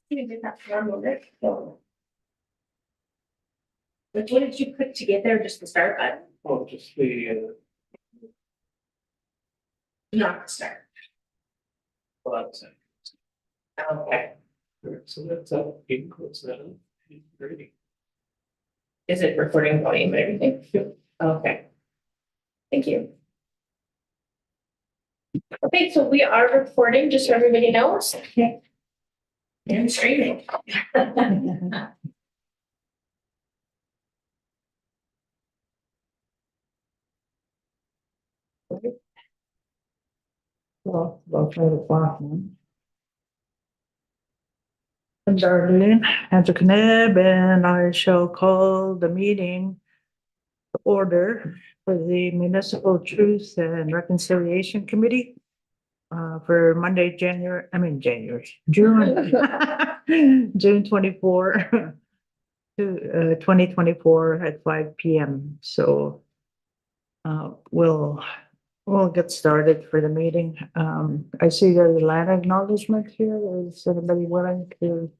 You did that form on it, so. But what did you put together, just the start button? Oh, just the, Not the start. that's it. Okay, So that's up, includes that. Ready. is it recording volume and everything? Yep. Okay. Thank you. Okay, so we are recording, just so everybody knows. Okay. And streaming. Well, about 12 o'clock now. I'm Darlene Antoinette, and I shall call the meeting to order for the Municipal Truth and Reconciliation Committee for Monday, June, June 24 to 2024 at 5 p.m. So we'll get started for the meeting. I see there's a land acknowledgement here. Is anybody willing to?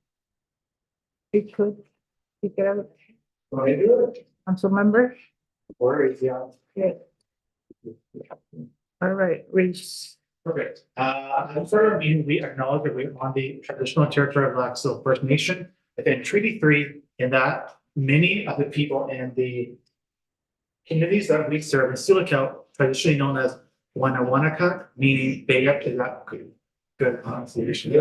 You could, you could have a council member? Worries, yeah. Yeah. All right, Reese. Perfect. For our meeting, we acknowledge that we're on the traditional territory of Black Silk First Nation within Treaty 3, in that many of the people in the communities that we serve in Sioux Lookout, traditionally known as Wanawanakat, meaning Bay Up, is that good pronunciation?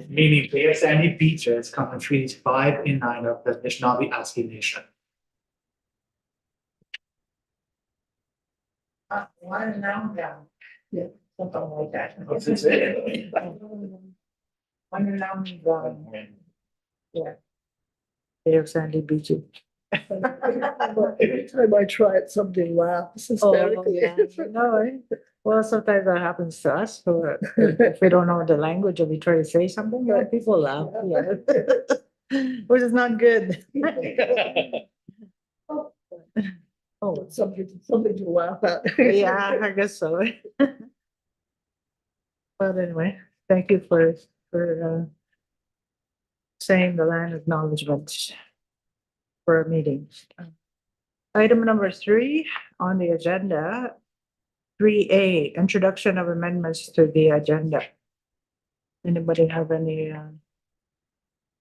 Meaning Bay of Sandy Beaches come from treaties 5 and 9 of the Anishinaabe-Aski Nation. One down. Yeah, something like that. What's it say? One down. Yeah. They have sandy beaches. Every time I try it, somebody laughs hysterically. No, well, sometimes that happens to us, so if we don't know the language and we try to say something, people laugh, yeah. Which is not good. Oh, something to laugh at. Yeah, I guess so. But anyway, thank you for saying the land acknowledgement for our meeting. Item number 3 on the agenda, 3A, introduction of amendments to the agenda. Anybody have any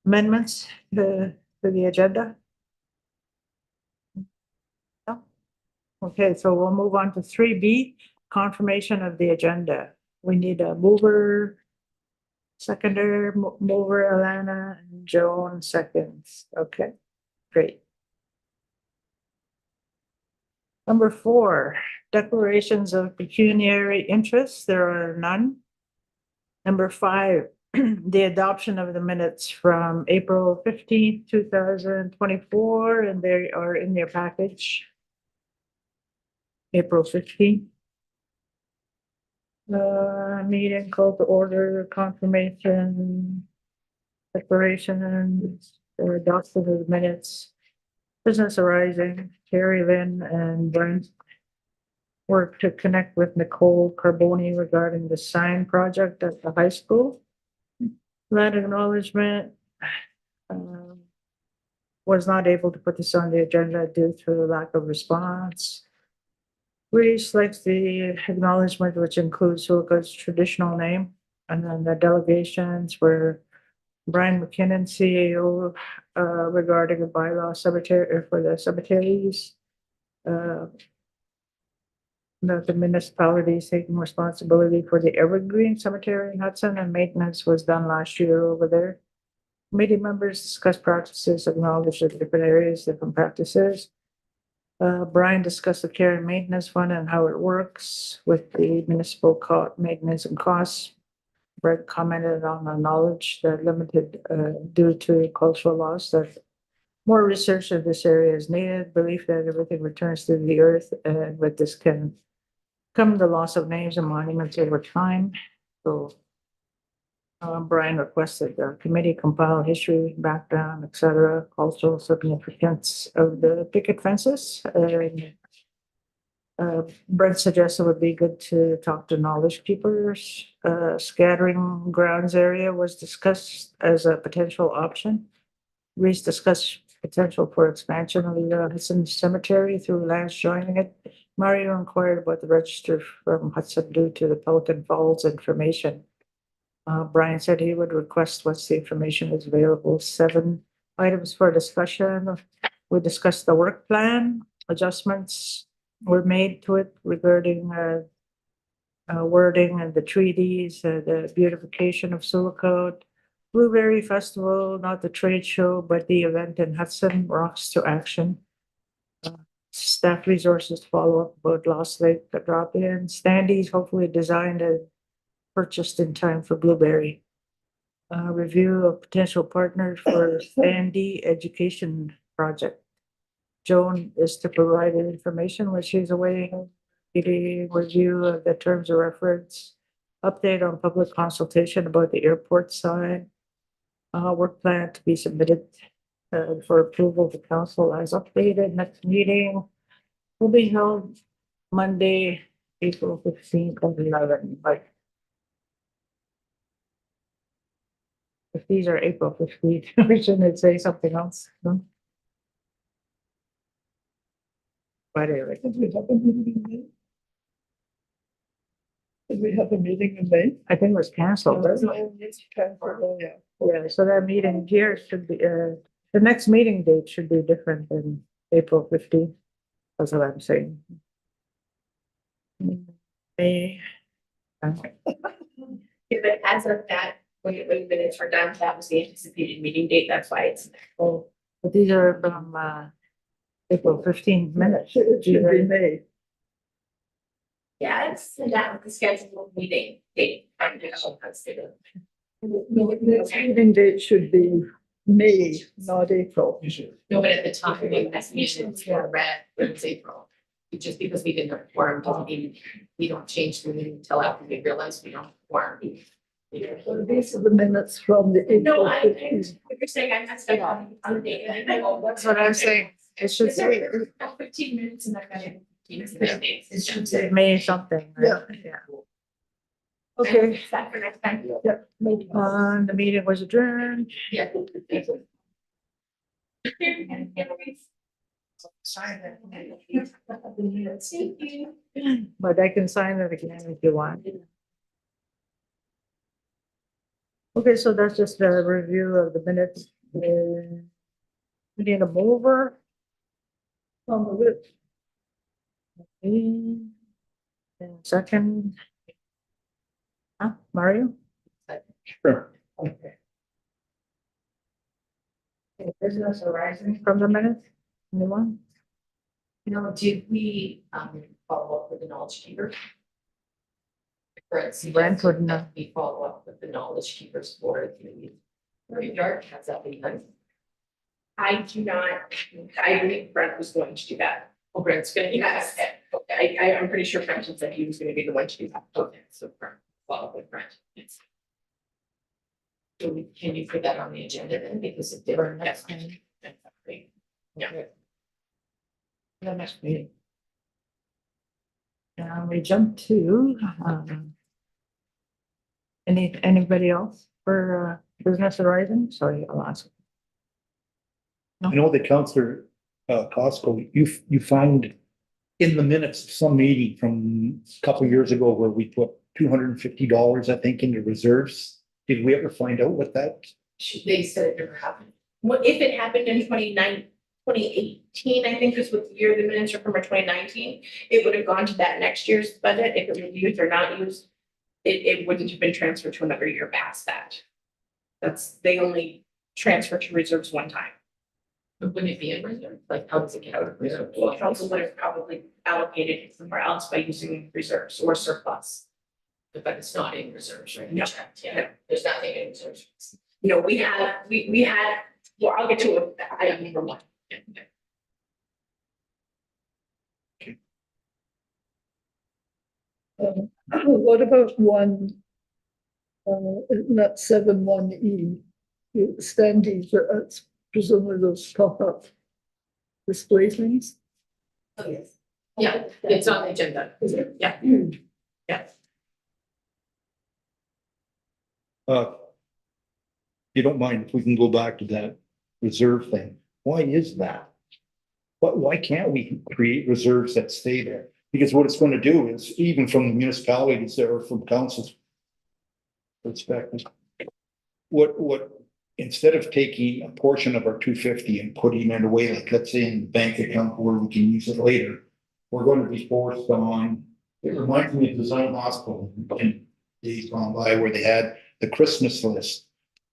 amendments to the agenda? No? Okay, so we'll move on to 3B, confirmation of the agenda. We need a mover, seconder, mover Alana, and Joan seconds. Okay, great. Number 4, declarations of pecuniary interest. There are none. Number 5, the adoption of the minutes from April 15th, 2024, and they are in your package. April 15th. Meeting called to order, confirmation, declaration, or adoption of the minutes. Business arising, Terry Lynn and Brian work to connect with Nicole Carboni regarding the sign project at the high school. That acknowledgement was not able to put this on the agenda due to the lack of response. Reese likes the acknowledgement, which includes Sioux Lookout's traditional name, and then the delegations were Brian McKinnon, CEO, regarding a bylaw cemetery for the cemeteries. That the municipality is taking responsibility for the Evergreen Cemetery in Hudson, and maintenance was done last year over there. Committee members discussed practices, acknowledged the different areas, different practices. Brian discussed the care and maintenance fund and how it works with the municipal maintenance and costs. Brett commented on the knowledge that limited due to cultural loss, that more research of this area is needed, belief that everything returns to the earth, and with this can come the loss of names and monuments over time. So Brian requested the committee compile history, background, etc., cultural significance of the picket fences. Brent suggested it would be good to talk to knowledge keepers. Scattering grounds area was discussed as a potential option. Reese discussed potential for expansion of the Hudson Cemetery through lands joining it. Mario inquired about the register from Hudson due to the Pelican Falls information. Brian said he would request once the information is available. 7 items for discussion. We discussed the work plan. Adjustments were made to it regarding wording and the treaties, the beautification of Sioux Lookout, Blueberry Festival, not the trade show, but the event in Hudson, Rocks to Action. Staff resources to follow up about Lost Lake, the drop-in, standees hopefully designed and purchased in time for Blueberry. Review of potential partners for standee education project. Joan is to provide information when she's away. Review of the terms of reference. Update on public consultation about the airport sign. Work plan to be submitted for approval to council as updated. Next meeting will be held Monday, April 15th at 11. But if these are April 15th, we shouldn't say something else. No? But anyway, Did we have a meeting in May? Did we have a meeting in May? I think it was canceled. wasn't it? Oh, it's canceled. Oh, yeah. Yeah, so that meeting here should be, the next meeting date should be different than April 15th. That's what I'm saying. May. If it as of that, when the minutes are done, that was the anticipated meeting date, that's why it's there. Oh, but these are from, April 15th minutes. It should be May. Yeah, it's that the scheduled meeting date. I'm just consider. Next meeting date should be May, not April. You should. No, but at the time, the estimations were read, it was April. Just because we didn't have quorum, doesn't mean we don't change the meeting until after we realize we don't have quorum. So these are the minutes from the No, April I, 15th. you're saying I messed up on the date. and I know That's what I'm saying. It should say, 15 minutes and I've got it. it should say May something. Yeah. Right? Yeah. Okay, Is that for next time? Yeah, maybe. the meeting was adjourned. Yeah. Thank you. But I can sign it again if you want. Okay, so that's just a review of the minutes. We need a mover. On the list. And second. Huh, Mario? Sure. Okay. Okay, business arising from the minutes? Anyone? You know, did we follow up with the knowledge keeper? Brent would know. We follow up with the knowledge keepers for the graveyard, has that been done? I do not, I believe Brent was going to do that. Oh, Brent's gonna do that. Yes. Okay, I'm pretty sure Brent said he was gonna be the one to do that. okay, so Brent, follow up with Brent. Yes. So can you put that on the agenda then, because if they were next time? Yeah. The next meeting. We jump to, anybody else for, business arising? Sorry, I'll ask. I know that Counselor Costco, you find in the minutes of some meeting from a couple of years ago where we put $250, I think, into reserves. Did we ever find out what that? They said it never happened. Well, if it happened in 2018, I think is what the year the minutes are from, or 2019, it would have gone to that next year's budget. If it was used or not used, it wouldn't have been transferred to another year past that. They only transfer to reserves one time. But wouldn't it be in reserve? Like, how does it get out of reserve? Well, council would have probably allocated it somewhere else by using reserves or surplus. But it's not in reserves, right? No. Checked, yeah, there's nothing in reserves. You know, we had, well, I'll get to it, I don't remember one. What about one? Not 7(1)(e), standees, presumably those pop-up display things. Oh, yes. Yeah, it's on the agenda. Yeah. You don't mind if we can go back to that reserve thing? Why is that? Why can't we create reserves that stay there? Because what it's gonna do is, even from the municipalities or from councils perspective, instead of taking a portion of our 250 and putting it away, like let's say in the bank account where we can use it later, we're gonna be forced on, it reminds me of Design Hospital in days gone by where they had the Christmas list.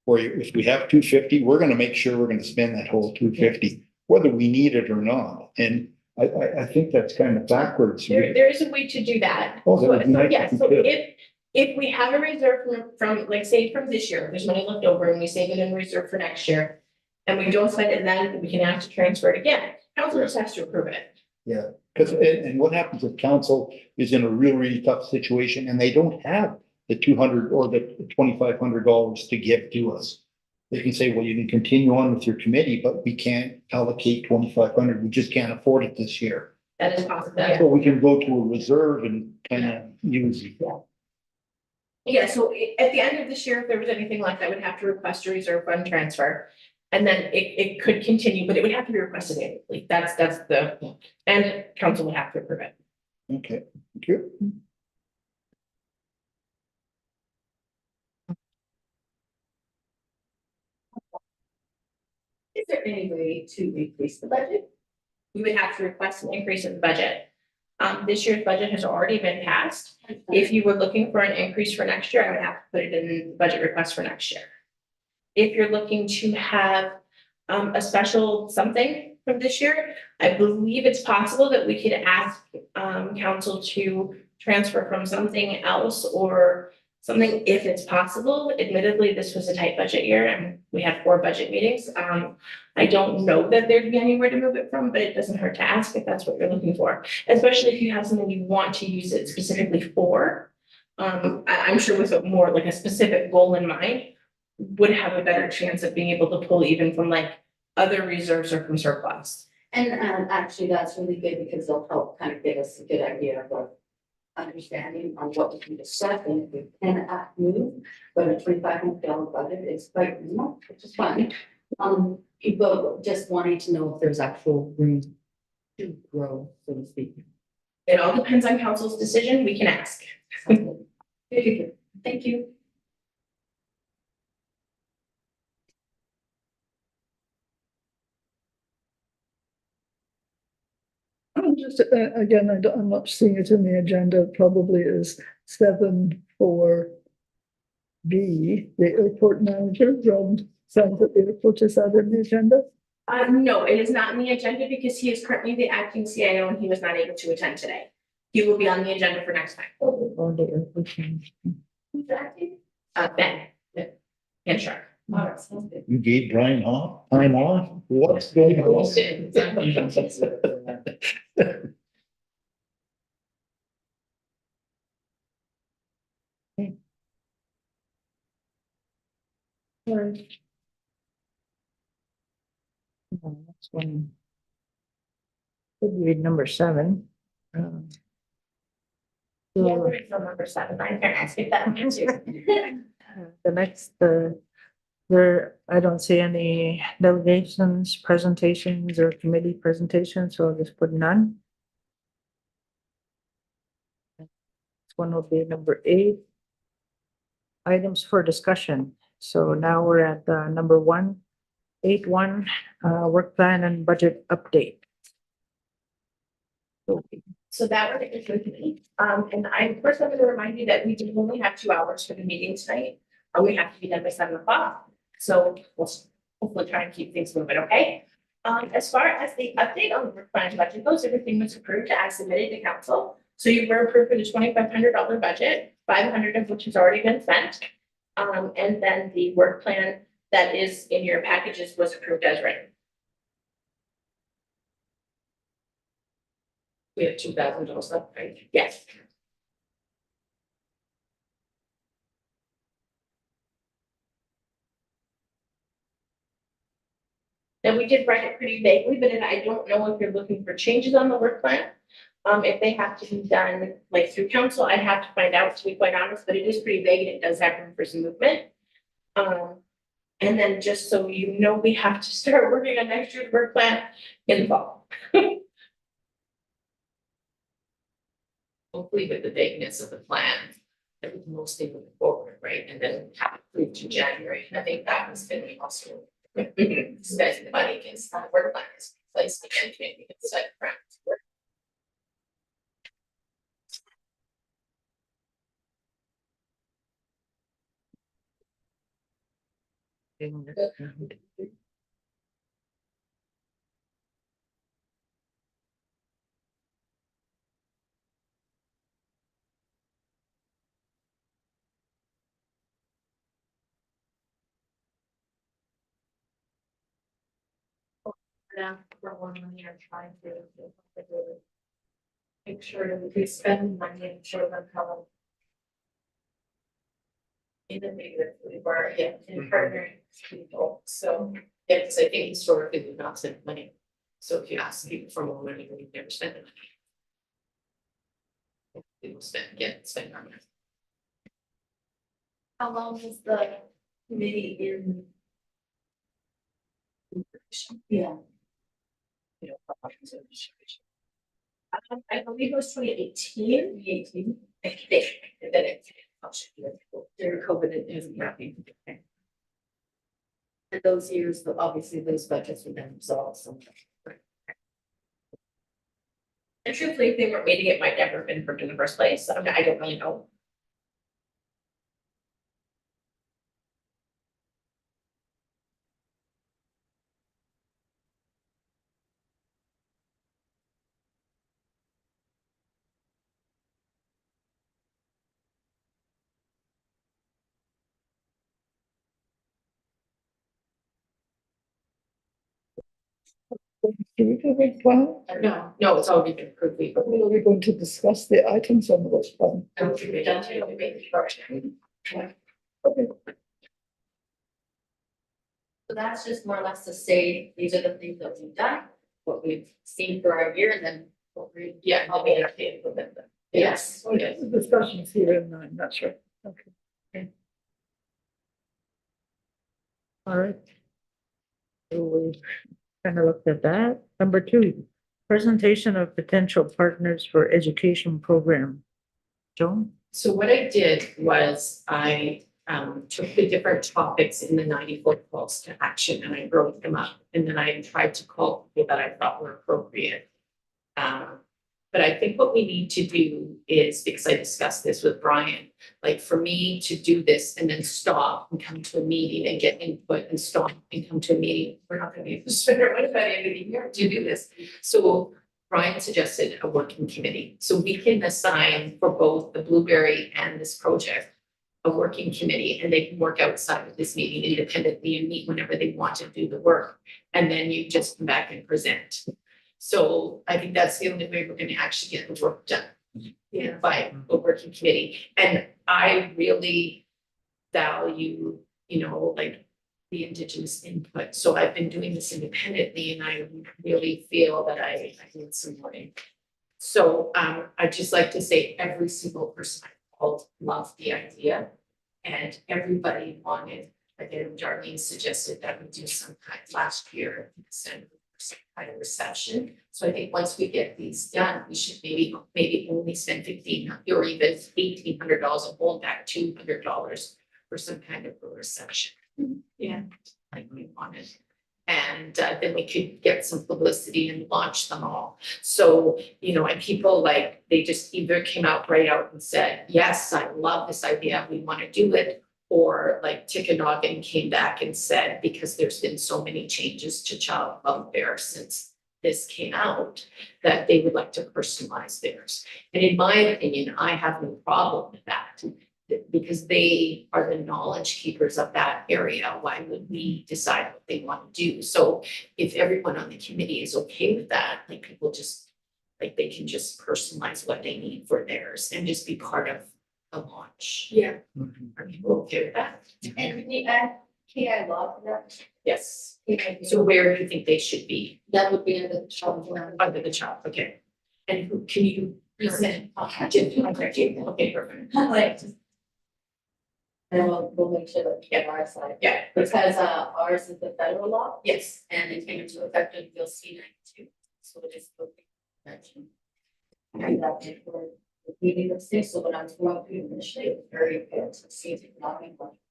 Where if we have 250, we're gonna make sure we're gonna spend that whole 250, whether we need it or not. And I think that's kind of backwards. There is a way to do that. Oh, that would be nice Yes, if so we could. if we have a reserve from, like, say from this year, there's money left over and we save it in reserve for next year. And we don't spend it then, we can ask to transfer it again. Council just has to approve it. Yeah, because, and what happens if council is in a really tough situation and they don't have the 200 or the $2,500 to give to us? They can say, well, you can continue on with your committee, but we can't allocate 2,500. We just can't afford it this year. That is possible, yeah. So we can go to a reserve and kind of use it. Yeah, so at the end of this year, if there was anything like that, we'd have to request a reserve fund transfer. And then it could continue, but it would have to be requested annually. That's the, and council would have to approve it. Okay, thank you. Is there any way to increase the budget? We would have to request an increase in the budget. This year's budget has already been passed. If you were looking for an increase for next year, I would have to put it in the budget request for next year. If you're looking to have a special something from this year, I believe it's possible that we could ask council to transfer from something else or something if it's possible. Admittedly, this was a tight budget year and we had 4 budget meetings. I don't know that there'd be anywhere to move it from, but it doesn't hurt to ask if that's what you're looking for, especially if you have something you want to use it specifically for. I'm sure with more like a specific goal in mind, would have a better chance of being able to pull even from like other reserves or from surplus. And actually, that's really good because they'll help kind of give us a good idea of what understanding on what we can discuss and if we can move. But a $2,500 budget is quite minimal, which is fine. People just wanting to know if there's actual room to grow, so to speak. It all depends on council's decision. We can ask. Thank you. Just, again, I'm not seeing it in the agenda, probably is 7-4B, the airport manager, Rob, sounds that the airport is out in the agenda. No, it is not on the agenda because he is currently the acting CIO and he was not able to attend today. He will be on the agenda for next time. On the airport. Who's acting? Ben. And Shark. All right, sounds good. You gave Brian time off? What's going on? That's one. Could read number 7. Yeah, there is no number 7. I'm gonna ask if that one too. The next, there, I don't see any delegations, presentations, or committee presentations, so I'll just put none. This one will be number 8. Items for discussion. So now we're at number 1.8.1, work plan and budget update. So that one is with me. And I first I'm going to remind you that we do only have 2 hours for the meeting tonight. We have to be done by 7 o'clock. So we'll hopefully try and keep things moving, okay? As far as the update on the work plan and budget goes, everything was approved as submitted to council. So you were approved for the $2,500 budget, 500 of which has already been spent. And then the work plan that is in your packages was approved as written. We have $2,000 left, right? Yes. And we did write it pretty vaguely, but I don't know if you're looking for changes on the work plan. If they have to be done like through council, I'd have to find out, to be quite honest, but it is pretty vague and it does have room for some movement. And then just so you know, we have to start working on next year's work plan in the fall. Hopefully with the vagueness of the plan, that we can mostly move forward, right? And then have it approved in January. And I think that was been also spending the money against the work plan is placed again, maybe we can set around work. Yeah, for 1 year trying to make sure that we spend money and show them how. Innovative we were, yeah, in partnering with people, so. Yeah, because I think historically we've not spent money. So if you ask people for more money, we've never spent the money. People spend our money. How long is the committee in? Yeah. I believe it was 2018. I think, and then it during COVID, it isn't happening. And those years, obviously those budgets were then resolved sometime. And truthfully, if they weren't meeting, it might never have been approved in the first place, I don't really know. Do we have a plan? No, it's already been approved. We When are we going to discuss the items on this plan? don't think we're done to make the project. Okay. So that's just more or less to say, these are the things that we've done, what we've seen for our year, and then what we. Yeah, I'll be entertained with them. Yes. Yes. The discussions here in 9, that's right. Okay. All right. So we kind of looked at that. Number 2, presentation of potential partners for education program. Joan? So what I did was I took the different topics in the 94 calls to action and I wrote them up. And then I tried to call people that I thought were appropriate. But I think what we need to do is, because I discussed this with Brian, like for me to do this and then stop and come to a meeting and get input and stop and come to a meeting, we're not gonna be able to spend our money by the end of the year to do this. So Brian suggested a working committee. So we can assign for both the Blueberry and this project a working committee, and they can work outside of this meeting independently and meet whenever they want to do the work. And then you just come back and present. So I think that's the only way we're gonna actually get the work done. Yeah. By a working committee. And I really value, like the Indigenous input. So I've been doing this independently and I really feel that I need some more input. So I'd just like to say every single person I called loved the idea. And everybody wanted, again, Darlene suggested that we do some kind last year, some kind of reception. So I think once we get these done, we should maybe only spend $1,500 or even $1,800 and hold back $200 for some kind of a reception. Yeah, like we wanted. And then we could get some publicity and launch them all. So, and people they just either came out right out and said, yes, I love this idea, we want to do it. Or like Tikanagan came back and said, because there's been so many changes to child welfare since this came out, that they would like to personalize theirs. And in my opinion, I have no problem with that. Because they are the knowledge keepers of that area, why would we decide what they want to do? So if everyone on the committee is okay with that, people just, they can just personalize what they need for theirs and just be part of the launch. Yeah. Are people okay with that? And can you add KI law to that? Yes. So where do you think they should be? That would be under the child. Under the child, okay. And who, can you resend? Okay, perfect. Like, and we'll make sure that we get our side. Yeah, Because ours is the federal law yes, and it came into effect in Bill C-92. So it is. And that did for the meeting of six, so when I was going through initially, it was very good to see if not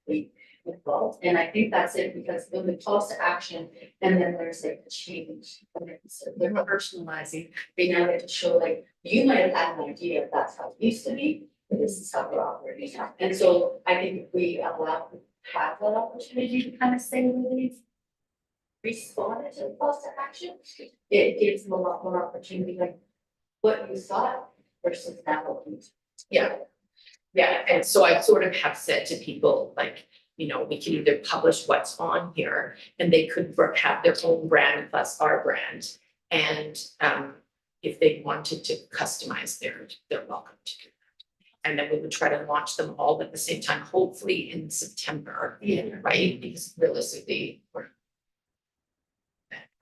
be involved. And I think that's it because when the calls to action and then there's like a change. And it's, they're personalizing, they now get to show like, you might have had an idea if that's how it used to be, but this is how we're operating now. And so I think if we allow, have that opportunity to kind of say where they've responded to the calls to action, it gives them a lot more opportunity, like what you thought versus now what you. yeah. Yeah, and so I sort of have said to people, like, you know, we can either publish what's on here and they could have their own brand plus our brand. And if they wanted to customize they're welcome to do that. And then we would try to launch them all at the same time, hopefully in September. Yeah. Right, because realistically, we're.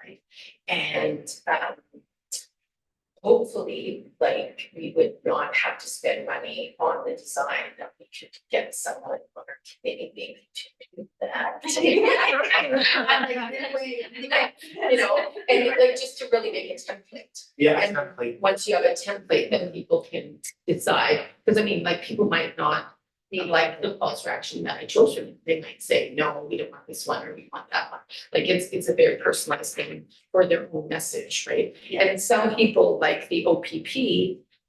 Right, and hopefully, like, we would not have to spend money on the design, that we could get someone on our committee maybe to do that. You know, and like just to really make a template. Yeah, And exactly. once you have a template, then people can decide, because I mean, like, people might not be like the calls for action that I chose from, they might say, no, we don't want this one, or we want that one. Like, it's a very personalized thing for their own message, right? And some people, like the OPP,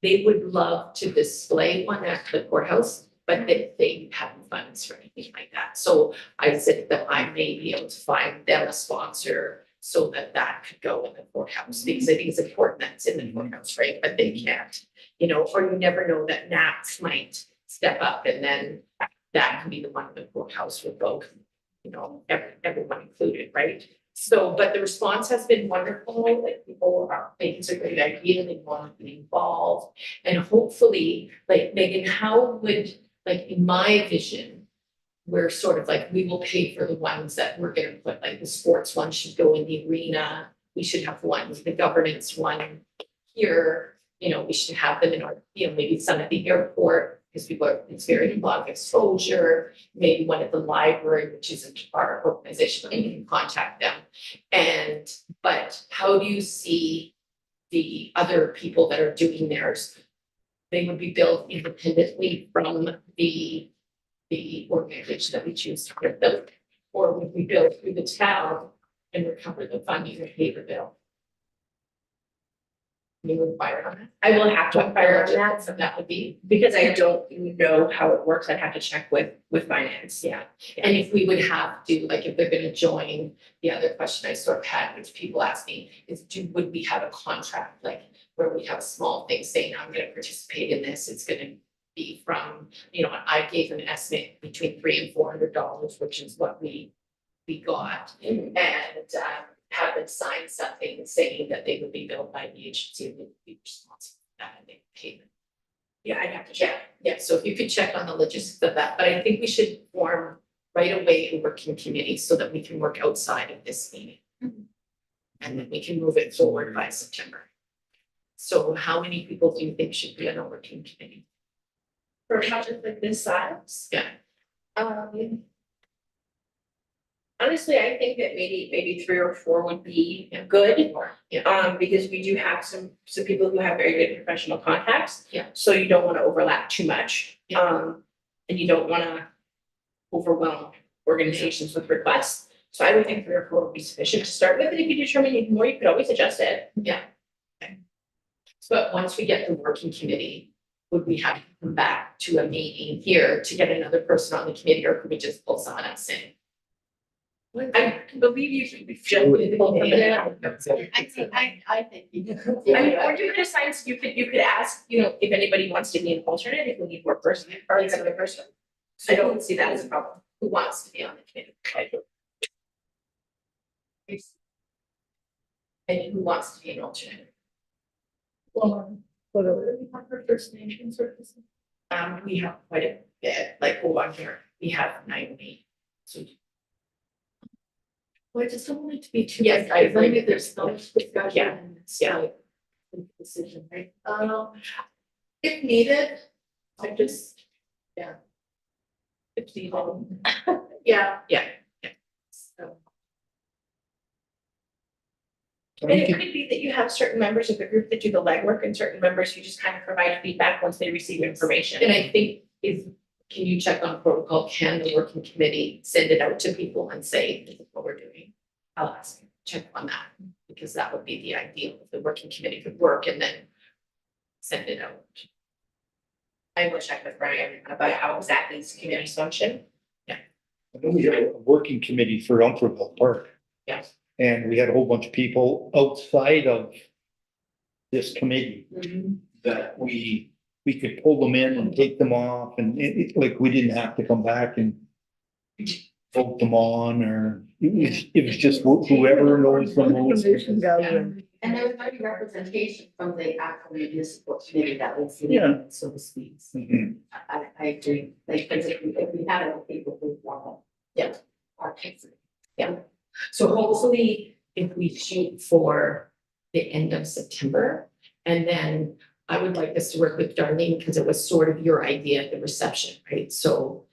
they would love to display one at the courthouse, but they haven't funds for anything like that. So I said that I may be able to find them a sponsor so that could go in the courthouse, because I think it's important that it's in the courthouse, right? But they can't, you know, or you never know that NATS might step up, and then that can be the one in the courthouse with both, you know, everyone included, right? So, but the response has been wonderful, like people are thinking it's a great idea, they want to be involved. And hopefully, like Megan, how would, like in my vision, we're sort of like, we will pay for the ones that we're gonna put, like the sports one should go in the arena, we should have one, the governance one here, you know, we should have them in our, you know, maybe some at the airport, because people are, it's very a lot of exposure, maybe one at the library, which isn't our organization, but you can contact them. And, but how do you see the other people that are doing theirs? They would be built independently from the organization that we choose to give them, or would we build through the town and recover the funding and pay the bill? You would fire on it? I will have to inquire on that, So that would be, because I don't know how it works. I'd have to check with finance. yeah, and if we would have to, like, if they're gonna join, the other question I sort of had, which people ask me, is would we have a contract, like, where we have a small thing saying, I'm gonna participate in this, it's gonna be from, you know, I gave an estimate between $300 and $400, which is what we got, and have them sign something saying that they would be billed by the agency and they would be responsible for that and they pay them. Yeah, I'd have to check. Yeah, so if you could check on the logistics of that, but I think we should form right away a working committee so that we can work outside of this meeting. And then we can move it forward by September. So how many people do you think should be on a working committee? For a project like this size, Yeah, honestly, I think that maybe 3 or 4 would be good. yeah, Because we do have some people who have very good professional contacts. Yeah. So you don't want to overlap too much. Yeah. And you don't want to overwhelm organizations with requests. So I would think 3 or 4 would be sufficient to start with, and if you determine you need more, you could always adjust it. yeah. Okay. But once we get the working committee, would we have to come back to a meeting here to get another person on the committee, or could we just pull someone else in? I believe you should be just. I think. I mean, or you could assign, you could ask, you know, if anybody wants to be an alternate, if we need more person, or another person. I don't see that as a problem. Who wants to be on the committee? And who wants to be an alternate? Whatever. We have her first name and services. We have quite a bit, like, on here, we have 90. So. Well, I just don't want it to be too. Yes, I agree. There's no discussion. Yeah, and it's yeah. like, decision, right? If needed, I just, yeah. If needed, yeah. So, And it could be that you have certain members of the group that do the legwork and certain members who just kind of provide feedback once they receive information. and I think can you check on protocol? Can the working committee send it out to people and say, this is what we're doing? I'll ask, check on that, because that would be the ideal, if the working committee could work and then send it out. I will check with Brian about how exactly these committees function. I know we had a working committee for Umferville Park. Yes. And we had a whole bunch of people outside of this committee that we could pull them in and take them off, and like, we didn't have to come back and vote them on, or it was just whoever knows the most. Information gathering. And there was already representation from the actual municipal committee that was, Yeah. so to speak. Mhm. I agree, like, because if we had other people who want. Yeah. Our kids. So hopefully, if we shoot for the end of September, and then I would like us to work with Darlene, because it was sort of your idea, the reception, right? So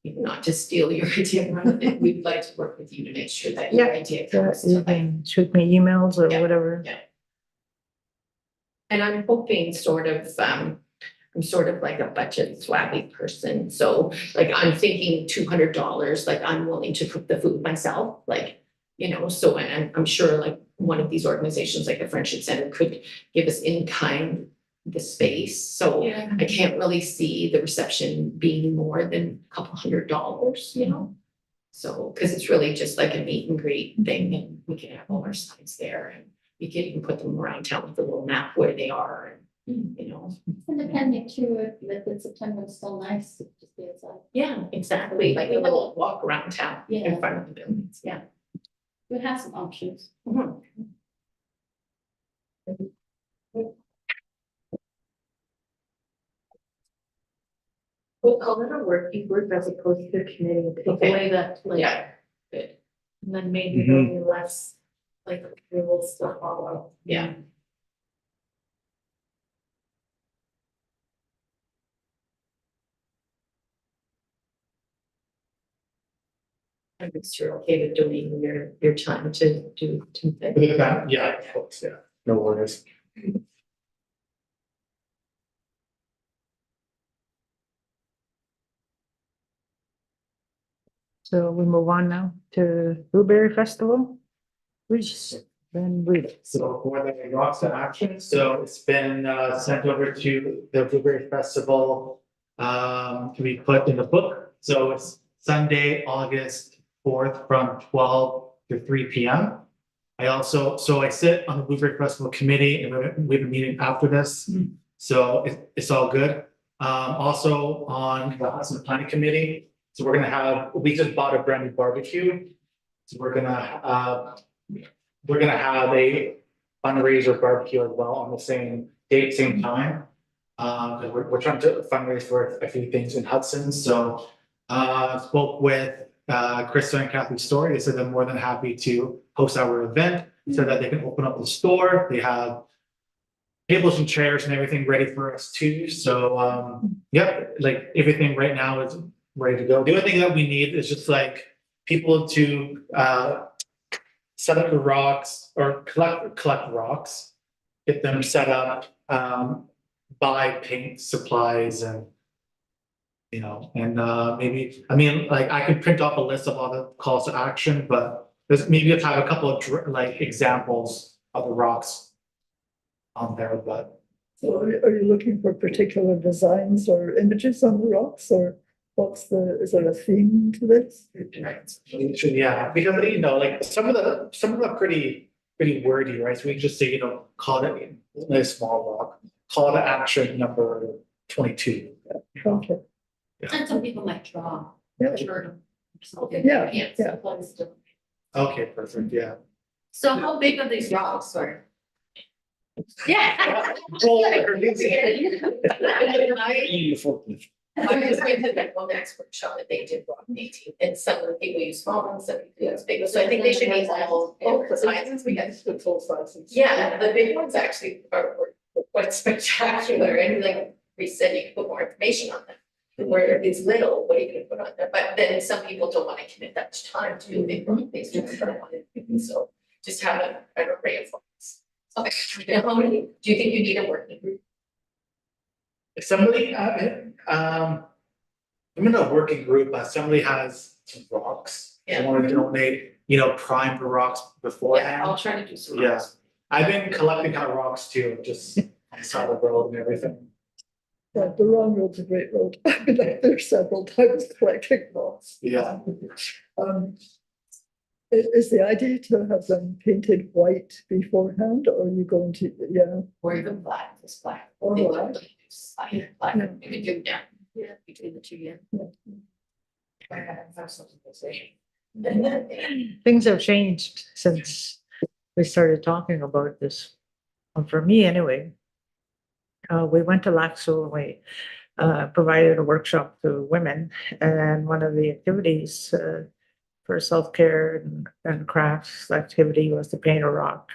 not to steal your idea, but we'd like to work with you to make sure that your idea comes to You life. can shoot me emails or Yeah. whatever. And I'm hoping I'm sort of like a budget swabby person, so like I'm thinking $200, like I'm willing to cook the food myself, like, so and I'm sure like one of these organizations like the Friendship Center could give us in kind the space, so Yeah. I can't really see the reception being more than a couple $100, So, because it's really just like a meet and greet thing, and we can have all our signs there, and we can even put them around town with a little map where they are, and, And depending too, if it's September, it's still nice to just be outside. Yeah, exactly, like a little walk around town in Yeah. front of the buildings, yeah. We have some options. Mhm. We'll call it a working group as opposed to a committee, take Okay. away that, like, Yeah, good, and then maybe there'll be less, like, we will still follow. yeah. I guess you're okay with donating your time to do things. Yeah, of course, yeah, no worries. So we move on now to Blueberry Festival. Which then we, So for the rocks to action, so it's been sent over to the Blueberry Festival to be put in the book. So it's Sunday, August 4th from 12 to 3 p.m. I sit on the Blueberry Festival committee, and we have a meeting after this. So it's all good. Also on the Hudson Planning Committee. So we just bought a brand new barbecue. So we're gonna have a fundraiser barbecue as well on the same date, same time. Because we're trying to fundraise for a few things in Hudson, so spoke with Krista and Kathy Story. They said they're more than happy to host our event so that they can open up the store. They have tables and chairs and everything ready for us too. So like everything right now is ready to go. The only thing that we need is just like people to set up the rocks or collect rocks, get them set up, buy paint supplies and maybe, I could print off a list of all the calls to action, but maybe have a couple of examples of the rocks on there, but. So are you looking for particular designs or images on the rocks, or is there a theme to this? Yeah, because like some of them are pretty wordy, right? So we can just say, call it a small rock, call to action number 22. Okay, And some people might draw. yeah, Yeah. yeah. Okay, perfect, yeah. So how big are these rocks, or? Yeah. I just went to the next workshop that they did rock painting, and some of the people use phones, some people use big, so I think they should be all both sizes, we got. The full sizes. Yeah, the big ones actually were quite spectacular, and like we said, you can put more information on them. Where it's little, what are you gonna put on there, but then some people don't wanna commit that much time to do big rock things, so just have an array of phones. Okay, now how many, do you think you need a working group? If somebody, I'm in a working group, somebody has some rocks. They Yeah. want to donate, prime the rocks Yeah, beforehand. I'll try to do some. Yeah. I've been collecting kind of rocks too, just on the side of the road and everything. Yeah, the Wrong Road's a great road. I've been up there several times collecting rocks. Yeah. Is the idea to have them painted white beforehand, or are you going to, yeah? Or even black, just black. Or They black. don't use black, Yeah. you can do that, yeah, between the two, yeah. Have something to say. Things have changed since we started talking about this. For me, anyway. We went to Laxo and we provided a workshop to women, and one of the activities for self-care and crafts activity was to paint a rock.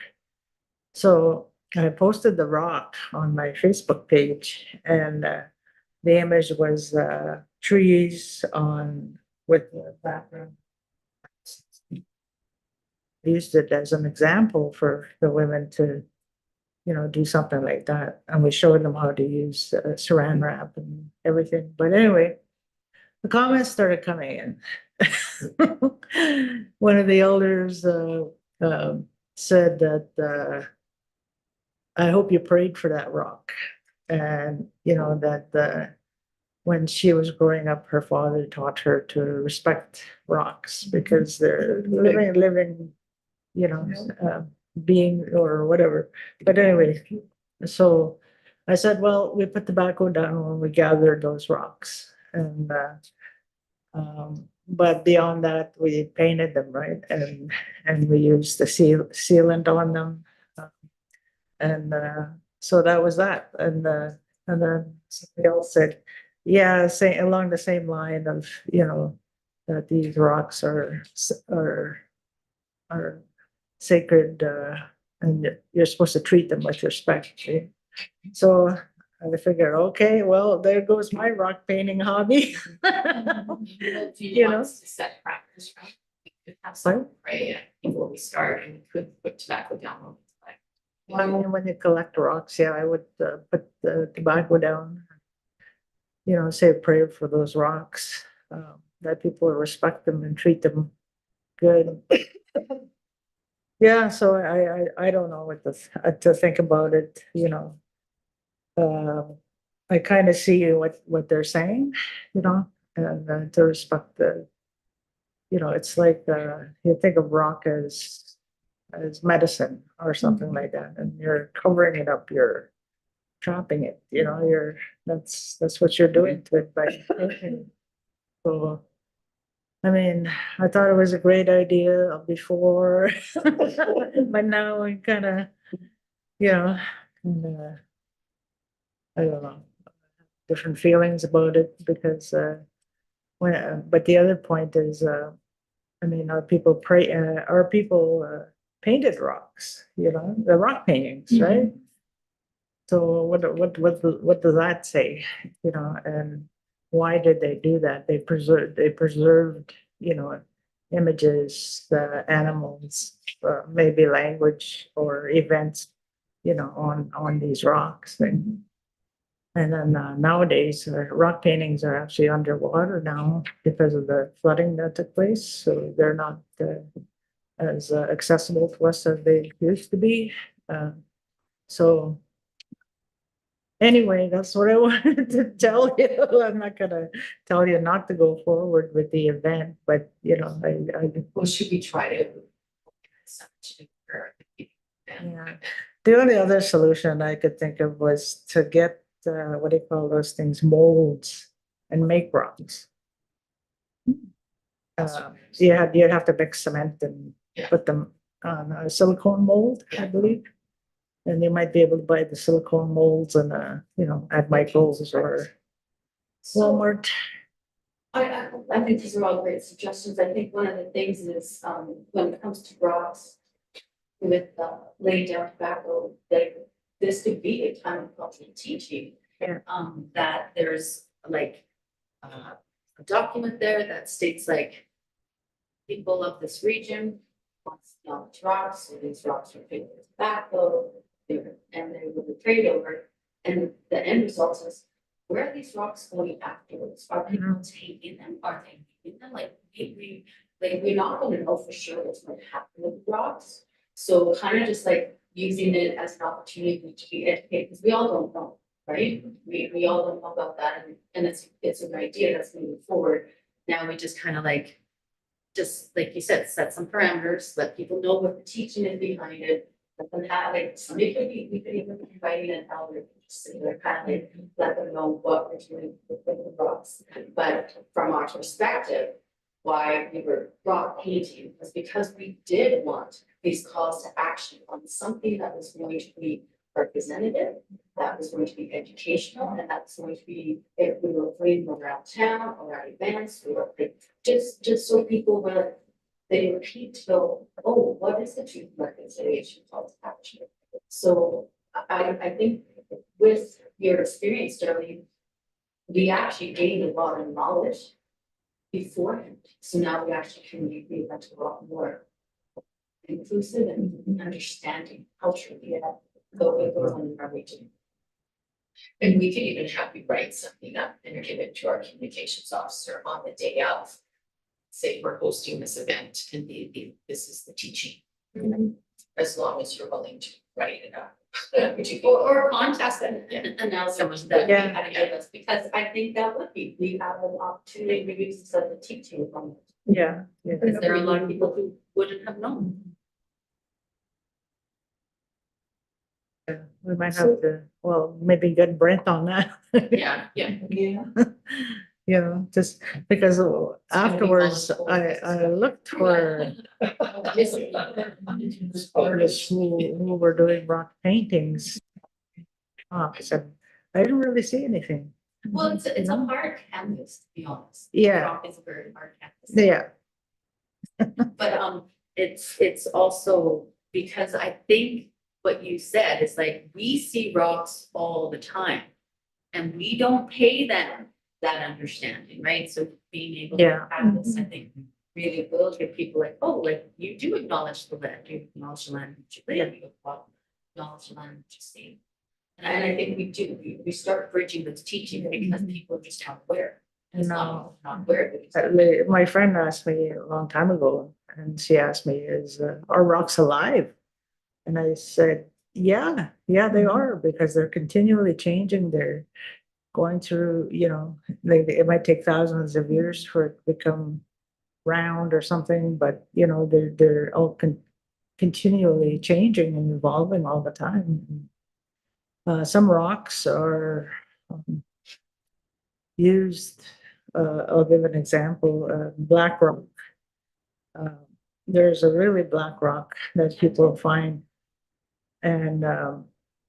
So I posted the rock on my Facebook page, and the image was trees with the background. Used it as an example for the women to, do something like that. And we showed them how to use saran wrap and everything. But anyway, the comments started coming in. One of the elders said that I hope you prayed for that rock. And, that when she was growing up, her father taught her to respect rocks because they're living, being or whatever. But anyway, so I said, well, we put tobacco down when we gathered those rocks. And but beyond that, we painted them, right? And we used the sealant on them. And so that was that. And then somebody else said, yeah, along the same line of, that these rocks are sacred, and you're supposed to treat them with respect. Right? So I figured, okay, well, there goes my rock painting hobby. Do You you know? want us to set practice, right? We could have some, right, before we start, and we could put tobacco down on the flag. When you collect rocks, yeah, I would put the tobacco down. Say a prayer for those rocks, that people respect them and treat them good. Yeah, so I don't know what to think about it, I kind of see what they're saying, and to respect it's like you think of rock as medicine or something like that, and you're covering it up, you're chopping it, that's what you're doing to it by painting. So I mean, I thought it was a great idea before, but now I kind of, I don't know, different feelings about it because but the other point is, I mean, are people painted rocks, the rock paintings, right? So what does that say, and why did they do that? They preserved, images, animals, maybe language or events, on these rocks. And then nowadays, rock paintings are actually underwater now because of the flooding that took place. So they're not as accessible to us as they used to be. So anyway, that's what I wanted to tell you. I'm not gonna tell you not to go forward with the event, but Well, should we try to? yeah. The only other solution I could think of was to get what do you call those things, molds, and make rocks. You'd have to mix cement and Yeah. put them on a silicone mold, I Yeah. believe. And you might be able to buy the silicone molds and at Michael's or Walmart. I think these are all great suggestions. I think one of the things is, when it comes to rocks, with, laying down tobacco, that this could be a time of cultural teaching. Yeah. That there's like, a document there that states like, people of this region wants to know rocks, so these rocks are filled with tobacco, and they will be prayed over. And the end result is, where are these rocks going afterwards? Are people taking them? Are they leaving them? Like, we're not gonna know for sure what's going to happen with the rocks. So kind of just like using it as an opportunity to be educated, because we all don't know, right? We all don't know about that, and it's an idea that's moving forward. Now we just kind of like, just like you said, set some parameters, let people know what the teaching is behind it. Let them have like, we could even be inviting an elder to sit there, kind of like, let them know what we're doing with the rocks. But from our perspective, why we were rock painting was because we did want these calls to action on something that was going to be representative, that was going to be educational, and that was going to be, if we were playing around town, around events, we were like, just so people were, they repeat to go, oh, what is the truth of reconciliation call to action? So I think with your experience, Darlene, we actually gained a lot of knowledge beforehand. So now we actually communicate that a lot more inclusive and understanding culturally. Go on in our region. and we could even have you write something up and give it to our communications officer on the day of. Say we're hosting this event and this is the teaching. As long as you're willing to write it up. Or contact them and announce Someone that we Yeah. had to give us, because I think that would be, we have an opportunity to use this as a teaching moment. Yeah. Because there are a lot of people who wouldn't have known. We might have to, well, maybe get Brent on that. Yeah, yeah. You know, just because gonna be afterwards, multiple. I looked for artists who were doing rock paintings. I said, I didn't really see anything. Well, it's a hard canvas, to be honest. Yeah. Rock is a very hard canvas. Yeah, But it's also because I think what you said is like, we see rocks all the time. And we don't pay them that understanding, right? So being able Yeah. to have this, I think, really will give people like, oh, like you do acknowledge the land, you acknowledge the land that you live, you acknowledge the land that you see. And I think we do, we start bridging this teaching because people are just not aware. And it's not aware because my friend asked me a long time ago, and she asked me, are rocks alive? And I said, yeah, they are, because they're continually changing. They're going through, it might take thousands of years for it to become round or something, but they're all continually changing and evolving all the time. Some rocks are used. I'll give an example. Black rock. There's a really black rock that people find, and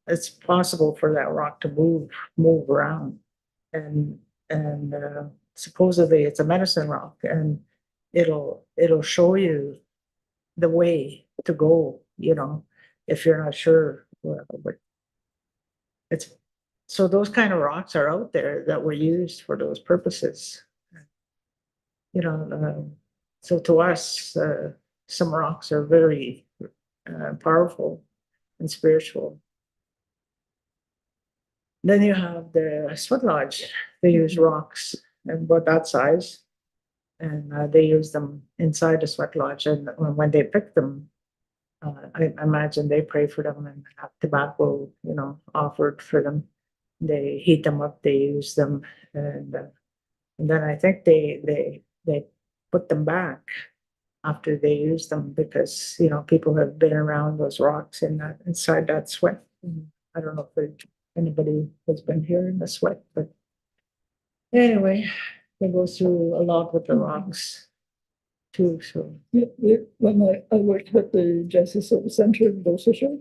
it's possible for that rock to move around, and supposedly it's a medicine rock, and it'll show you the way to go, if you're not sure. But it's so those kind of rocks are out there that were used for those purposes. So to us, some rocks are very powerful and spiritual. Then you have the sweat lodge. They use rocks about that size, and they use them inside the sweat lodge. And when they pick them, I imagine they pray for them and have tobacco, offered for them. They heat them up, they use them, and then I think they put them back after they use them, because people have been around those rocks inside that sweat. I don't know if anybody has been here in the sweat, but anyway, they go through a lot with the rocks too. So When I worked at the Jesse Silver Center in Dorsetshire,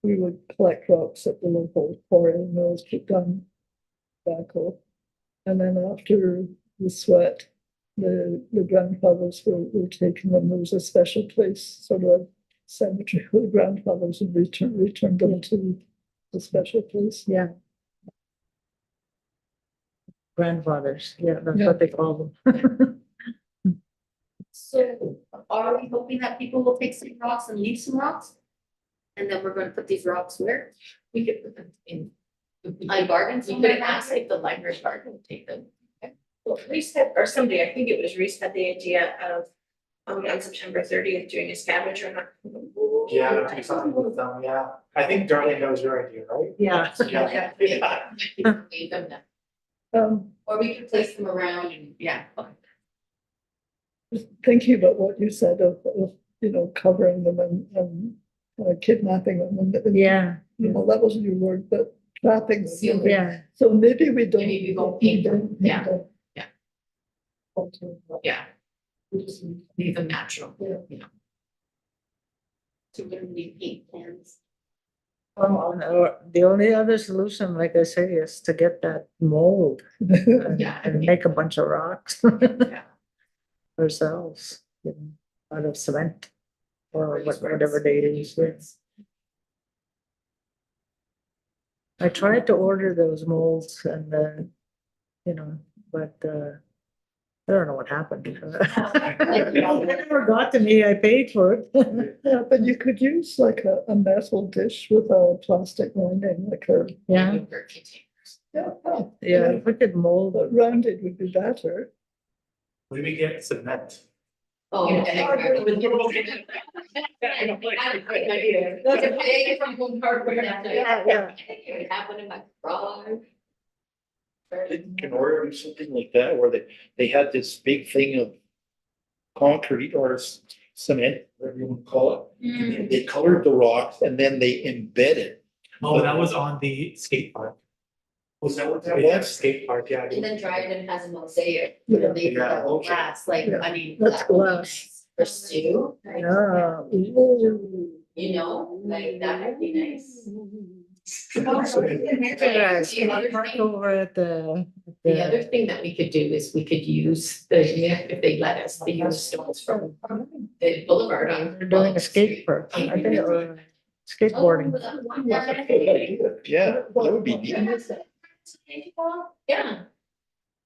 we would collect rocks at the local quarry mills, keep done tobacco. And then after the sweat, the grandfathers were taken, and there was a special place, sort of a cemetery where the grandfathers would return them to the special place. Yeah. Grandfathers, yeah, that's Yeah. what they call them. So are we hoping that people will take some rocks and leave some rocks? And then we're gonna put these rocks where? We could put them in. On gardens. We could ask if the library garden would take them. Well, Reese had, or somebody, I think it was Reese had the idea of, on September 30th, doing a scavenger hunt. Yeah, do something with them, yeah. I think Darlene, that was your idea, right? Yeah. Yeah. Yeah. Leave them there. Or we could place them around and, Yeah. Thinking about what you said of, you know, covering them and kidnapping them, and Yeah, you know, that wasn't your word, but trapping them. Sealing. yeah, So maybe we don't. Maybe we don't paint them, yeah. them. Yeah. Okay. Yeah, We just- leave them natural. Yeah. You know. so we're gonna need paint cans. well, or the only other solution, like I say, is to get that mold. And Yeah. and make a bunch of rocks. Yeah. Ourselves, you know, out of cement. Or whatever they use. Yeah. I tried to order those molds and you know, but I don't know what happened. It never got to me, I paid for it. Yeah, but you could use like a metal dish with a plastic lining, like a, Yeah, Yogurt containers. yeah, if we could mold but rounded would be better. Maybe get cement. Oh. Yeah. That's a big from home hardware. Yeah. I think it would happen in my garage. Didn't Kenora do something like that, where they had this big thing of concrete or cement, whatever you want to call it. And they colored the rocks and then they embedded. Oh, that was on the skate park. Was that what that was? Skate park, yeah. And then Dryden has a mosaic, Yeah. and they Yeah. have glass, like, Yeah. I mean. That's that would be glass. nice For Sioux. Yeah. You know, like that would be nice. Park over at The other thing that we could do is we could use if they let us, the use stones from the boulevard on. They're doing a skate park, I think, or skateboarding. Yeah, that would be neat. Yeah.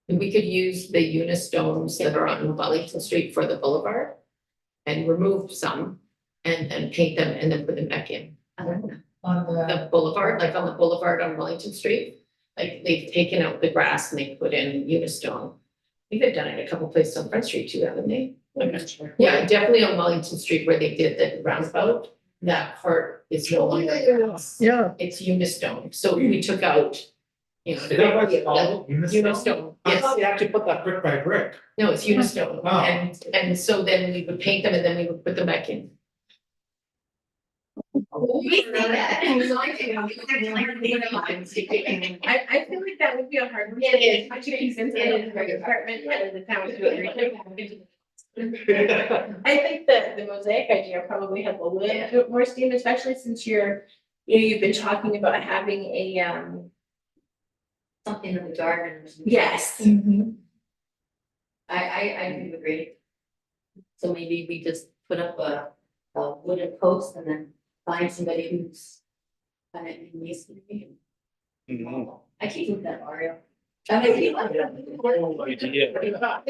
And we could use the unistones that are on Wellington Street for the boulevard and remove some and paint them and then put them back in. On The boulevard, like on the boulevard on Wellington Street, like they've taken out the grass and they put in unistone. I think they've done it a couple places on Front Street too, haven't they? I'm not sure. Yeah, definitely on Wellington Street where they did the roundabout, that part is no longer grass. Yeah, It's unistone, so we took out, you know. Is that what it's called? Unistone? Unistone, I yes, thought they actually put that brick by brick. no, it's unistone, Oh. and so then we would paint them and then we would put them back in. I feel like that would be a hard one. It is. I should use into the department and the town to do it. I think that the mosaic idea probably has a little bit more steam, especially since you've been talking about having a, Something in the garden. yes. I do agree. So maybe we just put up a wooden post and then find somebody who's kind of needs to be. Mhm. I keep with that Mario. No idea. I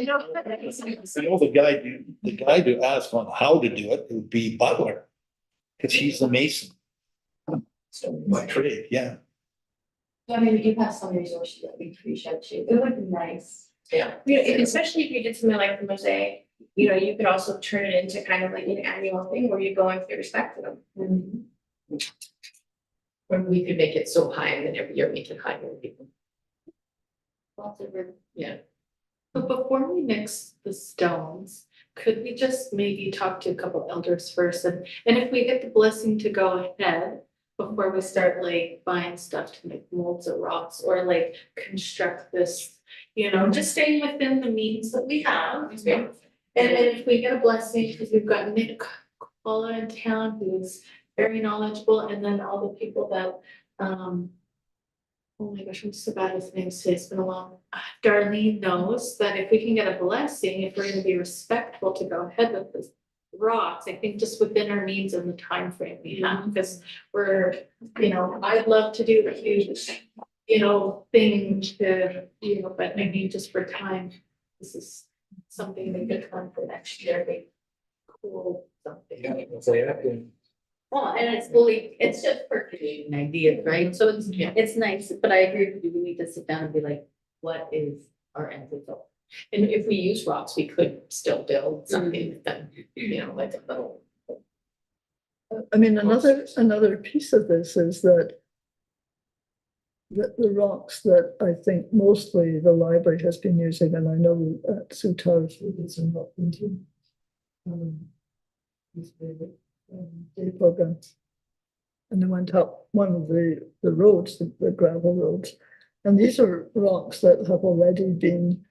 know the guy to ask on how to do it would be Butler. Cause he's the mason. By trade, yeah. I mean, we do have some resources that we reach out to. It would be nice. Yeah. You know, and especially if you did something like the mosaic, you know, you could also turn it into kind of like an annual thing where you go and pay respect to them. Or we could make it so high and then every year make it higher. Lots of room. Yeah. But before we mix the stones, could we just maybe talk to a couple elders first and if we get the blessing to go ahead before we start like buying stuff to make molds of rocks or like construct this, you know, just staying within the means that we have. And then if we get a blessing, because we've got Nick Kola in town who's very knowledgeable, and then all the people that Oh my gosh, I'm so bad with names today, it's been a long. Darlene knows that if we can get a blessing, if we're gonna be respectful to go ahead with this rocks, I think just within our means and the time frame we have, because we're, I'd love to do a huge, thing to, but I mean, just for time, this is something that could come for next year, be cool, something. Well, and it's just percolating ideas, right? So it's nice, but I agree with you, we need to sit down and be like, what is our end result? And if we use rocks, we could still build something with them, like a little. I mean, another piece of this is that the rocks that I think mostly the library has been using, and I know at Sioux Towers, it's in Rockland. Day program. And they went up one of the roads, the gravel roads. And these are rocks that have already been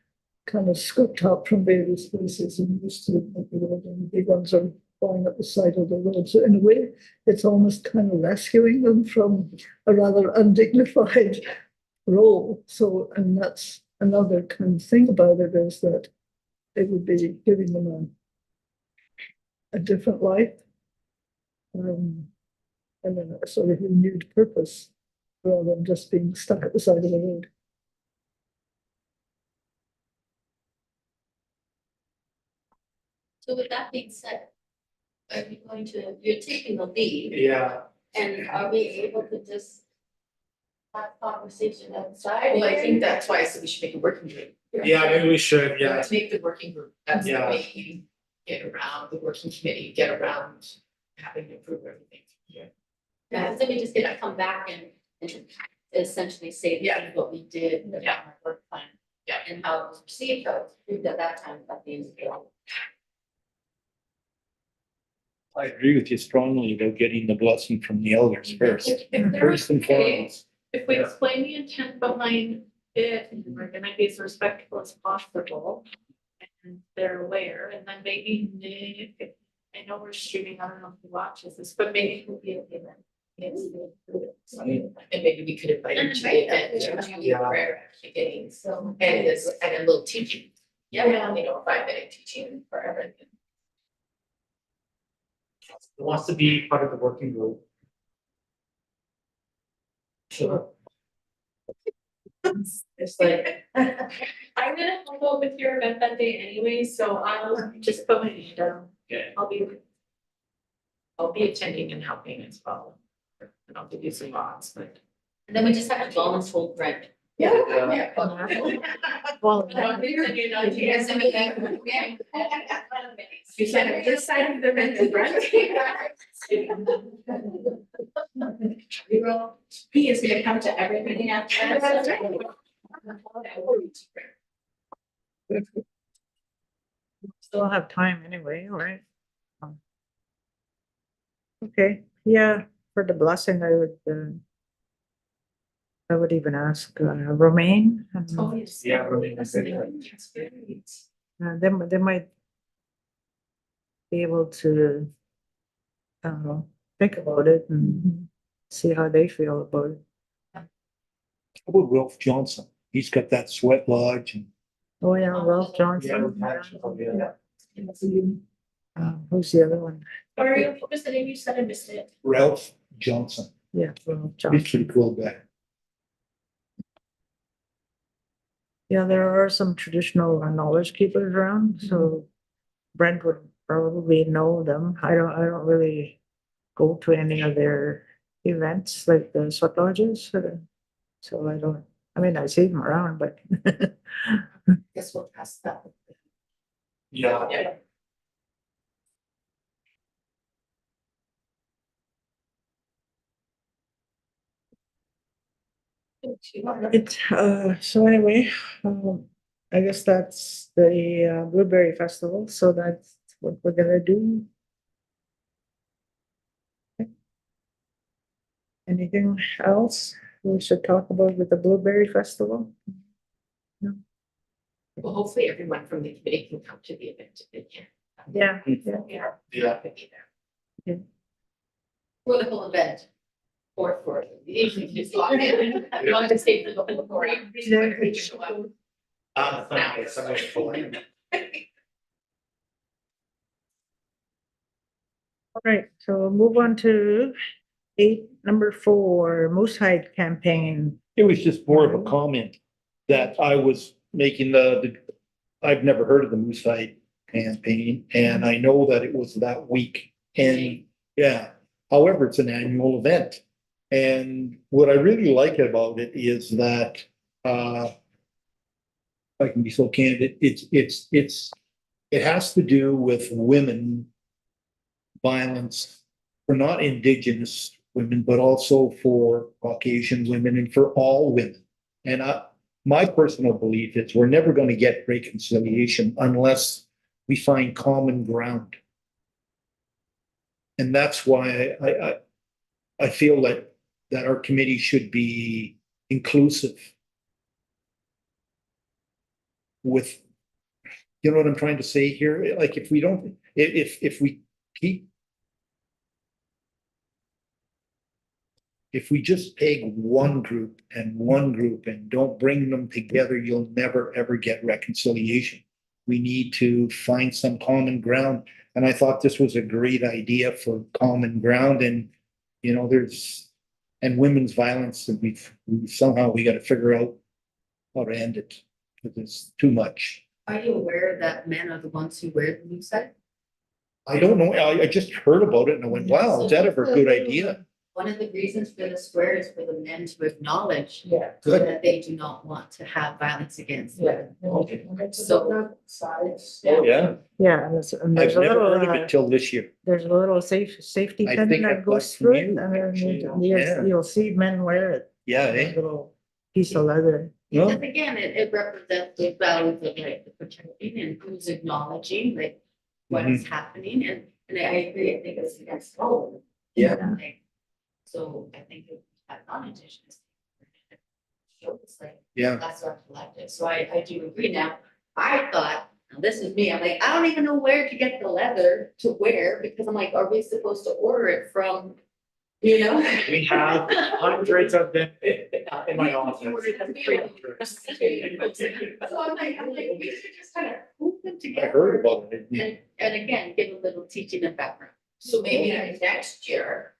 kind of scooped up from various places and used to make the road, and the big ones are falling up the side of the road. So in a way, it's almost kind of rescuing them from a rather undignified role. So, and that's another kind of thing about it, is that it would be giving them a different life. And then a sort of renewed purpose, rather than just being stuck at the side of the road. So with that being said, are you going to, you're taking the lead, Yeah, and are we able to just have conversation outside? Well, I think that's why I said we should make a working group. yeah, maybe we should, yeah. Let's make the working group, that's the Yeah. way you get around the working committee, get around having to approve everything. Yeah, then we just get to come back and essentially say, this is what we did, Yeah. our work plan. Yeah. And how it was received, how it was approved at that time, at the end of the day. I agree with you strongly about getting the blessing from the elders first. If they're First and okay, foremost. if we explain the intent behind it, and we're gonna be as respectful as possible. And they're aware, and then maybe, I know we're streaming, I don't know who watches this, but maybe it will be an event. And maybe we could invite them to the event, Yeah. prayer at the beginning, so, and a little teaching. Yeah, a 5-minute teaching for everything. Who wants to be part of the working group? Sure. It's like, I'm gonna help out with your event that day anyway, so I'll Just put my hand down. Okay. I'll be attending and helping as well. And I'll give you some odds, but. And then we just have to volunteer Brent. Yeah. Well, You said on this side of the red and red. He is gonna come to every meeting after that. still have time anyway, right? Okay, yeah, for the blessing, I would even ask Romaine. And, Oh, yes. Yeah, really. That's great. they might be able to, I don't know, think about it and see how they feel about it. How about Ralph Johnson? He's got that sweat lodge and Oh, yeah, Ralph Johnson. Yeah. Who's the other one? Sorry, what was the name you said? I missed it. Ralph Johnson. Yeah, Ralph He's Johnson. pretty cool guy. Yeah, there are some traditional knowledge keepers around, so Brent would probably know them. I don't really go to any of their events like the sweat lodges, so I mean, I see them around, but Guess we'll pass that. Yeah. Yeah. so anyway, I guess that's the Blueberry Festival, so that's what we're gonna do. Anything else we should talk about with the Blueberry Festival? Well, hopefully everyone from the committee can come to the event if they can. Yeah. Yeah. Yeah. Could be there. For the whole event. for, usually just log in. You don't have to stay for the whole four. Show up. Okay, so I'm full. All right, so we'll move on to number 4, Moose Hide campaign. It was just more of a comment that I was making I've never heard of the Moose Hide campaign, and I know that it was that week. And yeah, however, it's an annual event. And what I really like about it is that, if I can be so candid, it has to do with women violence for not Indigenous women, but also for Caucasian women and for all women. And my personal belief is we're never going to get reconciliation unless we find common ground. And that's why I feel that our committee should be inclusive with, you know what I'm trying to say here? Like if we don't, if we keep, if we just peg one group and don't bring them together, you'll never, ever get reconciliation. We need to find some common ground. And I thought this was a great idea for common ground. And, you know, and women's violence, and somehow we got to figure out how to end it, because it's too much. Are you aware that men are the ones who wear the moose hide? I don't know. I just heard about it and I went, wow, is that ever a good idea? One of the reasons for the square is for the men to acknowledge Yeah. that they do not want to have violence against women. So. Oh, yeah. Yeah, and there's I've a never little, heard of it till this year. there's a little safety I pin think I that goes got through it, you, and then actually, you'll, you'll see men wear it. Yeah, A eh? little piece of leather. Well, Because again, it represents the values of like the protecting and who's acknowledging like what is happening, and I agree, I think it's against all. Yeah. So I think it had non-indigenous. Shows like, yeah. that's our collective, so I do agree now. I thought, now this is me, I'm like, I don't even know where to get the leather to wear, because I'm like, are we supposed to order it from, you know? We have hundreds of them in my office. So I'm like, we should just kind of put them I together. heard about it. And again, give a little teaching and background. So maybe next year.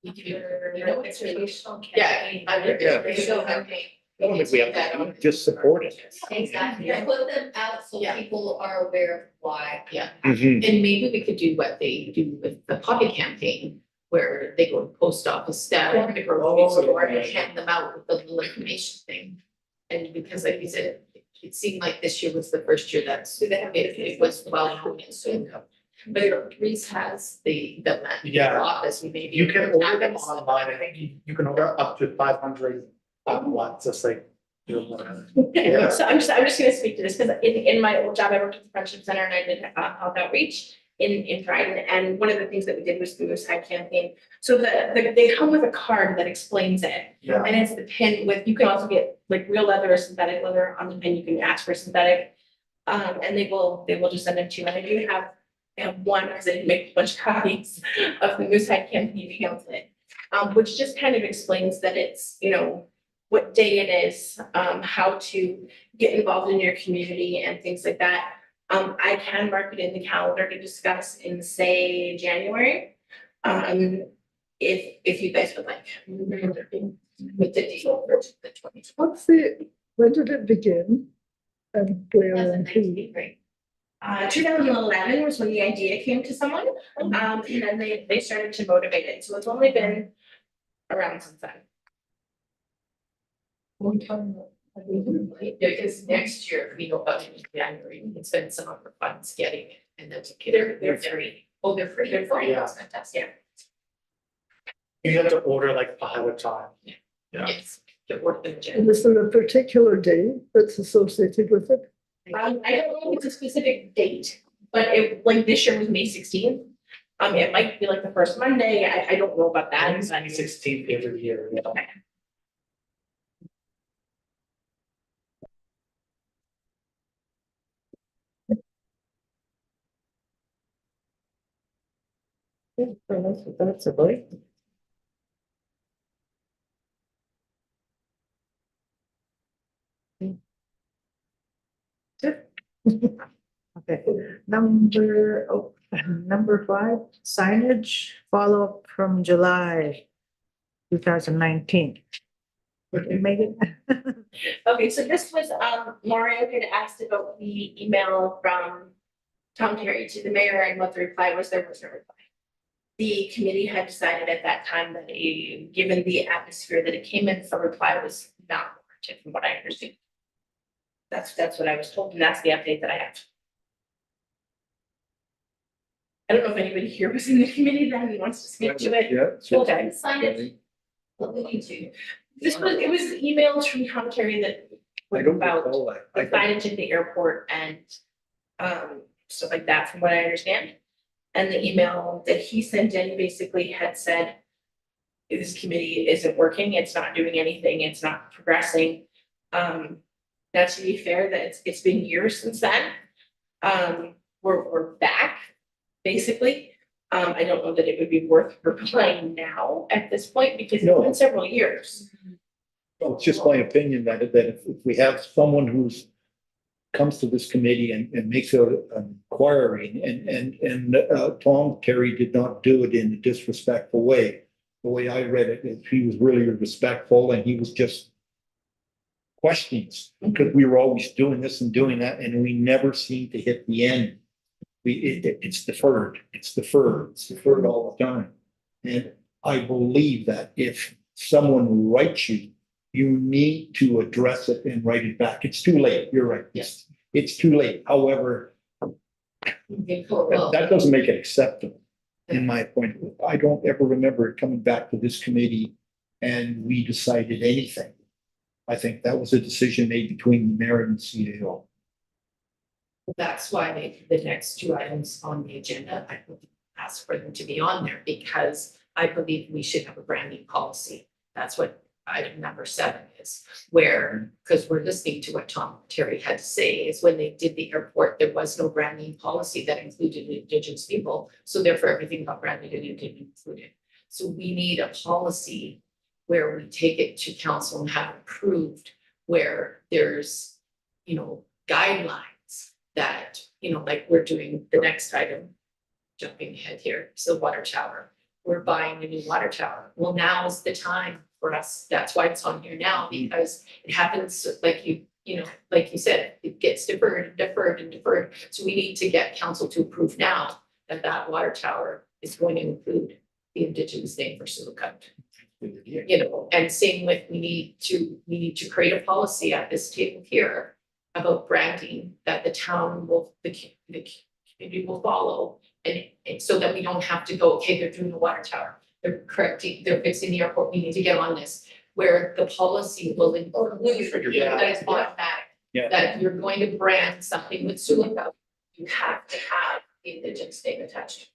You could, you know, it's relational campaign. Yeah, under Yeah. relational campaign. I don't think we have to just support it. Exactly, Yeah. put them out so Yeah. people are aware of why. Yeah, Mhm. and maybe we could do what they do with the pocket campaign, where they go to the post office, staff, the grocery store, and hand them out with the little information thing. And because like you said, it seemed like this year was the first year it was well known in Sioux Lookout. But Reese has the Yeah. office, we maybe. You can order them online. I think you can order up to 500 at once, just like. Yeah, so I'm just gonna speak to this, because in my old job, I worked at the Friendship Center and I did health outreach in Dryden, and one of the things that we did was the Moose Hide campaign. So they come with a card that explains it, Yeah. and it's the pin with, you can also get like real leather or synthetic leather on the pin, you can ask for synthetic. And they will just send it to you, and I do have one, because I didn't make a bunch of copies of the Moose Hide campaign pamphlet. Which just kind of explains that it's, you know, what day it is, how to get involved in your community and things like that. I can mark it in the calendar to discuss in, say, January. If you guys would like. With the deal for the 2020. When did it begin? And where and who? 2011 was when the idea came to someone, and then they started to motivate it, so it's only been around since then. One time. Yeah, because next year, we know about it in January, we can spend some of our funds getting it, and then they're free. Oh, they're free. They're free. Yeah. That's fantastic. You have to order like ahead of time. Yeah. Yes, the work in And January. is there a particular day that's associated with it? I don't know if it's a specific date, but it, like this year was May 16th. It might be like the first Monday, I don't know about I that. think it's May 16th every year. Yeah. Okay. That's about it. Okay, number 5, signage follow-up from July 2019. Megan? Okay, so this was, Mario had asked about the email from Tom Terry to the mayor and what the reply was. There was no reply. The committee had decided at that time that given the atmosphere that it came in, the reply was not warranted from what I understand. That's what I was told, and that's the update that I have. I don't know if anybody here was in the committee then and wants to speak to it. Yeah. Okay. Sign it. What we need to. It was emails from Tom Terry that I was don't about recall that. the I think- signage at the airport and stuff like that, from what I understand. And the email that he sent in basically had said, this committee isn't working, it's not doing anything, it's not progressing. Now, to be fair, that it's been years since then. We're back, basically. I don't know that it would be worth replying now at this point because it's No. been several years. Well, it's just my opinion that if we have someone who's comes to this committee and makes an inquiry and Tom Terry did not do it in a disrespectful way. The way I read it, is he was really respectful and he was just questions because we were always doing this and doing that and we never seemed to hit the end. It's deferred all the time. And I believe that if someone writes you, you need to address it and write it back. It's too late. You're right. Yes. It's too late. However, that doesn't make it acceptable in my point. of view. I don't ever remember it coming back to this committee and we decided anything. I think that was a decision made between the mayor and the CAO. That's why the next 2 items on the agenda, I would ask for them to be on there because I believe we should have a branding policy. That's what item number 7 is, where, because we're listening to what Tom Terry had to say, is when they did the airport, there was no branding policy that included Indigenous people. So therefore, everything got branded and didn't include it. So we need a policy where we take it to council and have it approved, where there's, guidelines that, like we're doing the next item, jumping ahead here, so water tower. We're buying a new water tower. Well, now is the time for us. That's why it's on here now, because it happens like like you said, it gets deferred. So we need to get council to approve now that water tower is going to include the Indigenous name for Sioux Lookout. And same with, we need to create a policy at this table here about branding that the town will, the community will follow. And so that we don't have to go, okay, they're doing the water tower, they're fixing the airport, we need to get on this. Where the policy will include that it's automatic. Yeah. That if you're going to brand something with Sioux Lookout, you have to have the Indigenous name attached.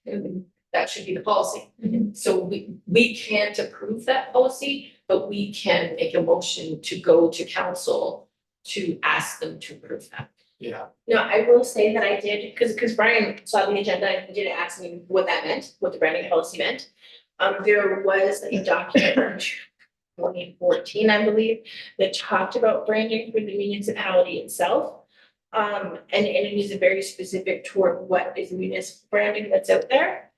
That should be the policy. So we can't approve that policy, but we can make a motion to go to council to ask them to approve that. Yeah. No, I will say that I did, because Brian saw the agenda and he did ask me what that meant, what the branding policy meant. There was a document from 2014, I believe, that talked about branding for the municipality itself. And it is very specific toward what is municipal branding that's out there.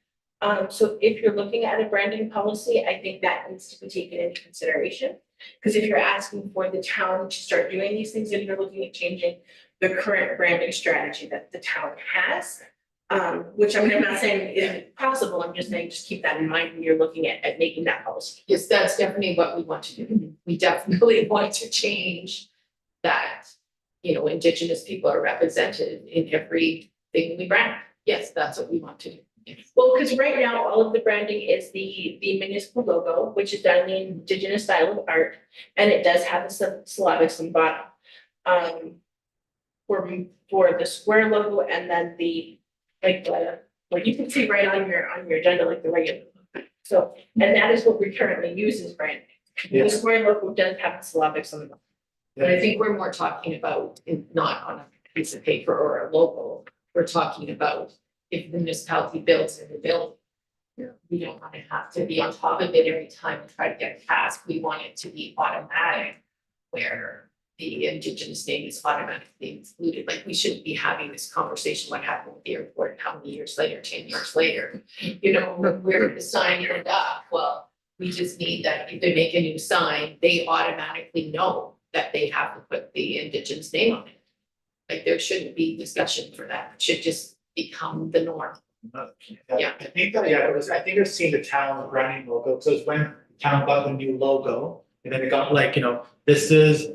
So if you're looking at a branding policy, I think that needs to be taken into consideration. Because if you're asking for the town to start doing these things, and you're looking at changing the current branding strategy that the town has, which I'm not saying isn't possible, I'm just saying, just keep that in mind when you're looking at making that policy. Yes, that's definitely what we want to do. We definitely want to change that, Indigenous people are represented in everything we brand. Yes, that's what we want to do. Well, because right now, all of the branding is the municipal logo, which is done in the Indigenous style of art, and it does have the syllabics on the bottom. For the square logo and then like you can see right on your agenda, like the regular. So, and that is what we currently use as branding. Yeah. The square logo does have the syllabics on the bottom. But I think we're more talking about, not on a piece of paper or a logo, we're talking about if the municipality builds a new building. We don't want to have to be on top of it every time and try to get it passed. We want it to be automatic where, the Indigenous name is automatically included, like we shouldn't be having this conversation, what happened with the airport, and how many years later, 10 years later, you know, where the sign ended up, well, we just need that, if they make a new sign, they automatically know that they have to put the Indigenous name on it. Like, there shouldn't be discussion for that, it should just become the norm. Yeah. I think that, yeah, I think I've seen the town branding logo, so it's when the town got the new logo, and then it got like, you know, this is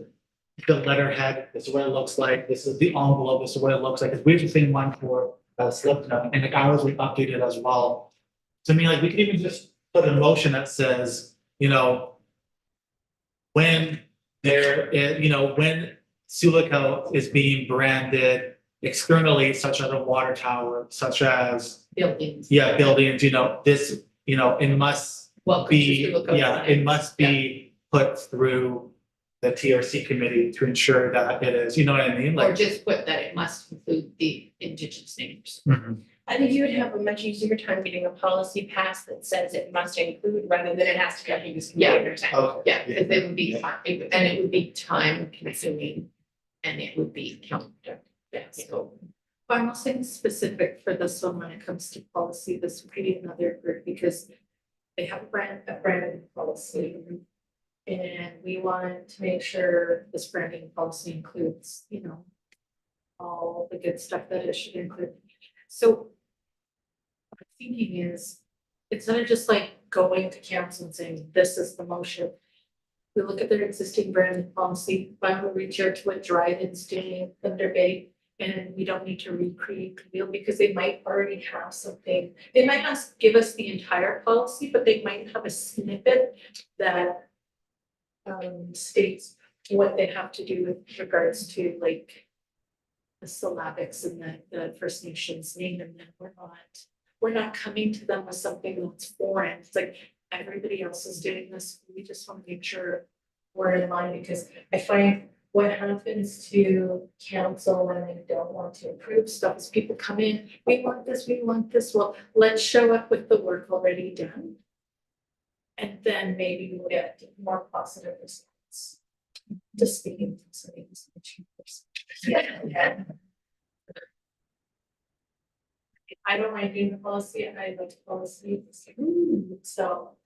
the letterhead, this is what it looks like, this is the envelope, this is what it looks like, because we have the same one for slip note, and like ours we updated as well. So I mean, like, we could even just put a motion that says, you know, when there is, you know, when Sioux Lookout is being branded externally, such as a water tower, such as, Buildings. yeah, buildings, you know, this, you know, it must Welcome to be, Sioux Lookout yeah, it Signs. must be put through the TRC committee to ensure that it is, you know what I mean? Or Like. just put that it must include the Indigenous names. Mhm. I think you would have a much easier time getting a policy passed that says it must include rather than it has to come through this committee every time. Okay. Yeah, because it would be, and it would be time consuming and it would be counter. Yeah, so. Final thing specific for this one, when it comes to policy, this would be another group because they have a branding policy. And we want to make sure this branding policy includes, you know, all the good stuff that it should include. So what I'm thinking is, instead of just like going to council and saying, this is the motion. We look at their existing branding policy, why don't we reach out to what drive-ins doing Thunder Bay? And we don't need to recreate the wheel because they might already have something. They might not give us the entire policy, but they might have a snippet that states what they have to do with regards to like the syllabics and the First Nations name, and then we're not coming to them with something that's foreign. It's like everybody else is doing this. We just want to make sure we're in line, because I find what happens to council when they don't want to approve stuff is people come in, we want this, we want this. Well, let's show up with the work already done. And then maybe we'll get more positive results. Just speaking to some of these achievers. Yeah. I don't mind doing the policy, and I like the policy, so. So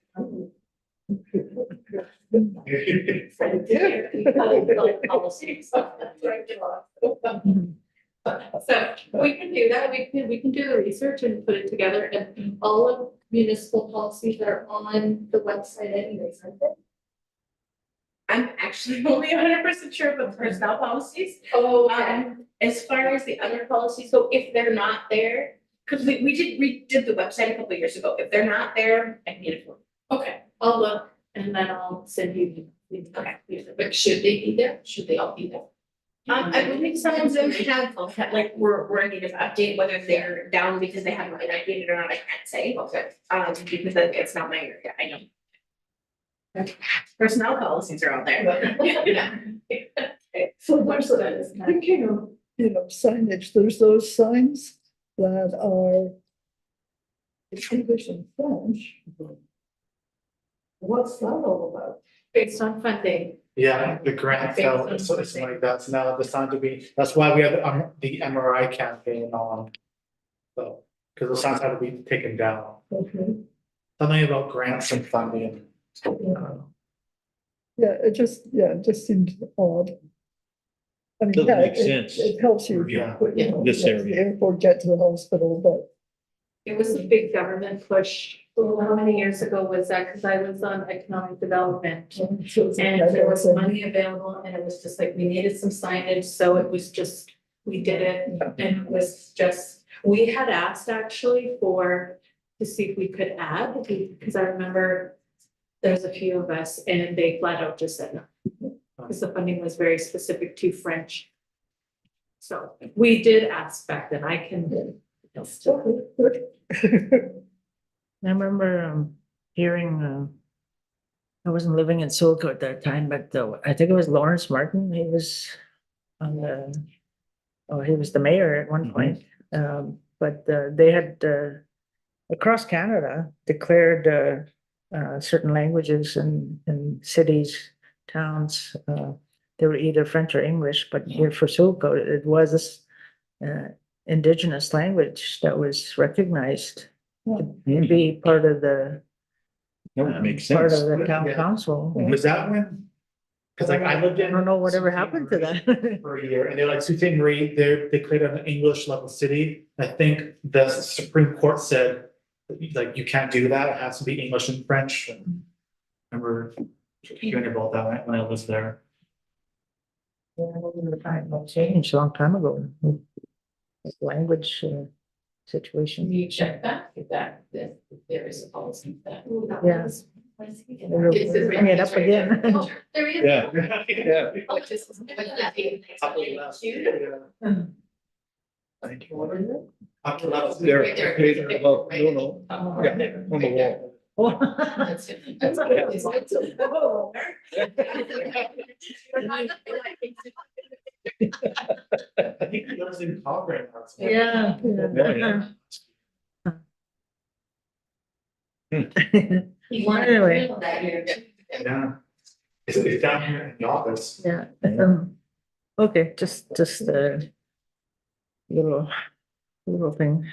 we can do that, we can do the research and put it together, and all of municipal policies are on the website anyways, aren't they? I'm actually only 100% sure about the personnel policies. Oh, As far as the other policies, so if they're not there, because we did the website a couple of years ago, if they're not there, I can get it for you. okay, I'll look, and then I'll send you. Okay. But should they be there? Should they all be there? I believe some of them have, like, we're in need of update, whether they're down because they haven't been updated or not, I can't say. Okay. Because it's not my area, I know. Personnel policies are out there. So there's, thinking of, you know, signage, there's those signs that are in English and French. What's that all about? Based on funding. Yeah, the grant fell, so it's like that's now the time to be, that's why we have the MRI campaign on. So, because the signs had to be taken down, Okay, something about grants and funding. yeah, it just seemed odd. I mean, Doesn't yeah, make it- sense. It helps you. Yeah. you know, This let area. The airport get to the hospital, but. It was a big government push. Well, how many years ago was that? Because I was on economic development. And there was money available, and it was just like, we needed some signage, so it was just, we did it, and it was just, we had asked actually to see if we could add, because I remember there's a few of us, and they flat out just said no. Because the funding was very specific to French. So we did ask back then, I can. Still. I remember hearing, I wasn't living in Sioux Lookout at that time, but I think it was Lawrence Martin, he was on he was the mayor at one point. But they had across Canada declared certain languages in cities, towns, they were either French or English, but here for Sioux Lookout, it was this indigenous language that was recognized to be part of the That would make part sense. of the town Yeah. council. Was that when? Cause like I lived I in. don't know whatever Sault Ste. happened to Marie that. For a year, and they're like Sault Ste. Marie, they created an English level city. I think the Supreme Court said, like, you can't do that, it has to be English and French. And I remember hearing about that when I was there. It changed a long time ago. Language situation. Can you check that, if there is a policy that. Yeah. Bring it up again. There is. Yeah, yeah. Oh, this is- Up to level. There, Right there. there, above, no, no, yeah, on the wall. That's it. That's okay. I think he lives in Cochrane. Yeah. Yeah, You want to Anyway. feel that you're. Yeah. It's down here in the office. Yeah, okay, just a little thing.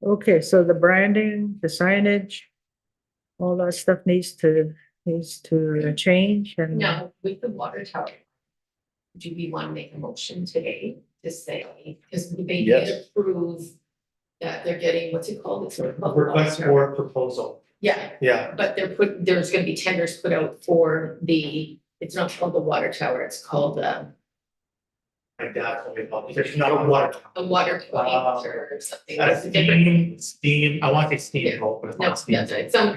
Okay, so the branding, the signage, all that stuff needs to change and. Now, with the water tower. Do we want to make a motion today to say, because they Yes. did approve. That they're getting, what's it called? It's sort of called the water Request tower. for proposal. Yeah, Yeah, but there's gonna be tenders put out for it's not called the water tower, it's called like that. There's not a water. a water point or something. Uh, It's a different. steam, I want to say steamboat, but it's No, not steam.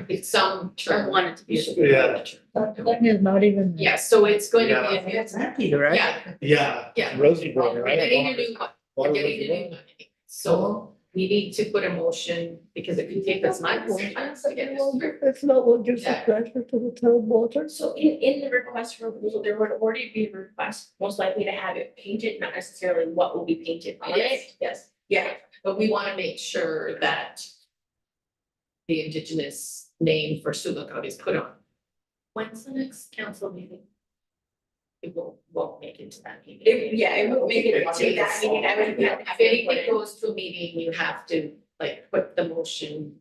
it's some term. want it to be. Yeah. That is not even. Yeah, so it's going to Yeah. be, a Exactly, right? yeah, Yeah, Reservoir, we're right? getting a new one, we're Water getting a new reservoir. one. So we need to put a motion, because it could take us months sometimes to get this through. It's not what gives the Yeah. pressure to the town water. So in the request for proposal, there would already be a request, most likely to have it painted, not necessarily what will be painted on it. Yes, Yeah, but we want to make sure that the indigenous name for Sioux Lookout is put on. When's the next council meeting? It won't make it to that meeting. it won't make it to that meeting, I would. If anything goes to a meeting, you have to like put the motion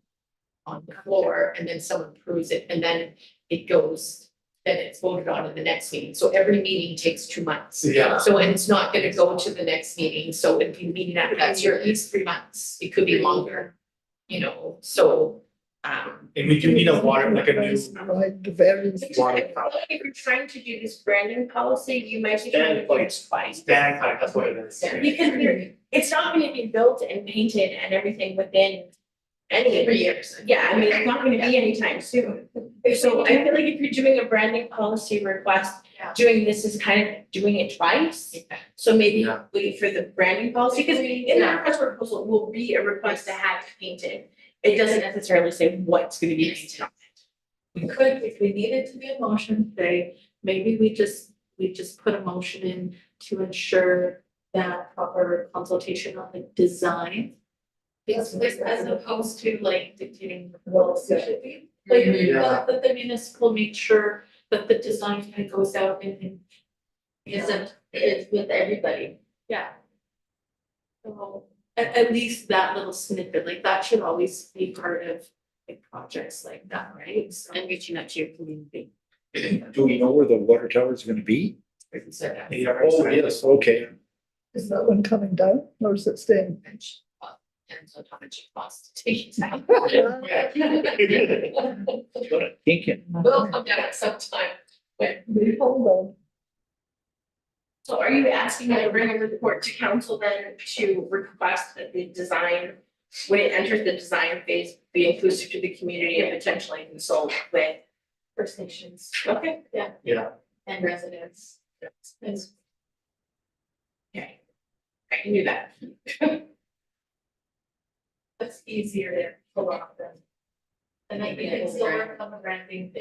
on the floor and then someone approves it and then it goes, then it's voted on in the next meeting. So every meeting takes 2 months. Yeah. So and it's not gonna go to the next meeting. So if you meeting after that's your at least 3 months, it could be longer. So and we do need a water, like a new Right, the various. water I feel tower. like if you're trying to do this branding policy, you might be trying to do it twice. Stand by, that's what it is. Because it's not gonna be built and painted and everything within any 3 years. Yeah, I mean, it's not gonna be anytime soon. So I feel like if you're doing a branding policy request, Yeah. doing this is kind of doing it twice. So maybe Yeah. wait for the branding policy, because in the request for proposal will be a request to have it painted. It doesn't necessarily say what's gonna be painted on it. We could, if we needed to be a motion today, maybe we just put a motion in to ensure that proper consultation on the design. As opposed to like dictating what it should be. Like, Yeah. that the municipal make sure that the design kind of goes out and It's with everybody. yeah. So at least that little snippet, like that should always be part of like projects like that, right? So- And reaching out to your community. Do we know where the water tower is gonna be? So Oh, yes, okay. Is that one coming down or is it staying? depends on how much it costs to take it down. Got it, thinking. Will come down at some time. We hold on. So are you asking me to bring a report to council then to request that the design, when it enters the design phase, be inclusive to the community and potentially consult with? First Nations Okay. Yeah, and residents. Okay. I can do that. That's easier to pull off then. And then we can still work on the branding.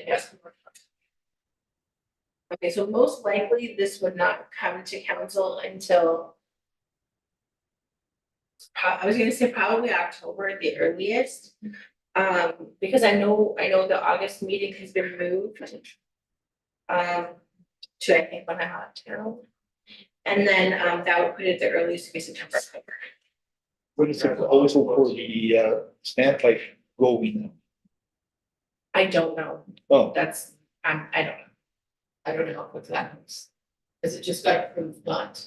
Okay, so most likely this would not come to council until I was gonna say probably October at the earliest. Because I know the August meeting has been moved. to I think when I'm out of town. And then, that would put it the earliest to be September, October. What is the proposal for the standpipe going? I don't know. Oh, That's, I don't know. I don't know what that means. Cause it just got approved not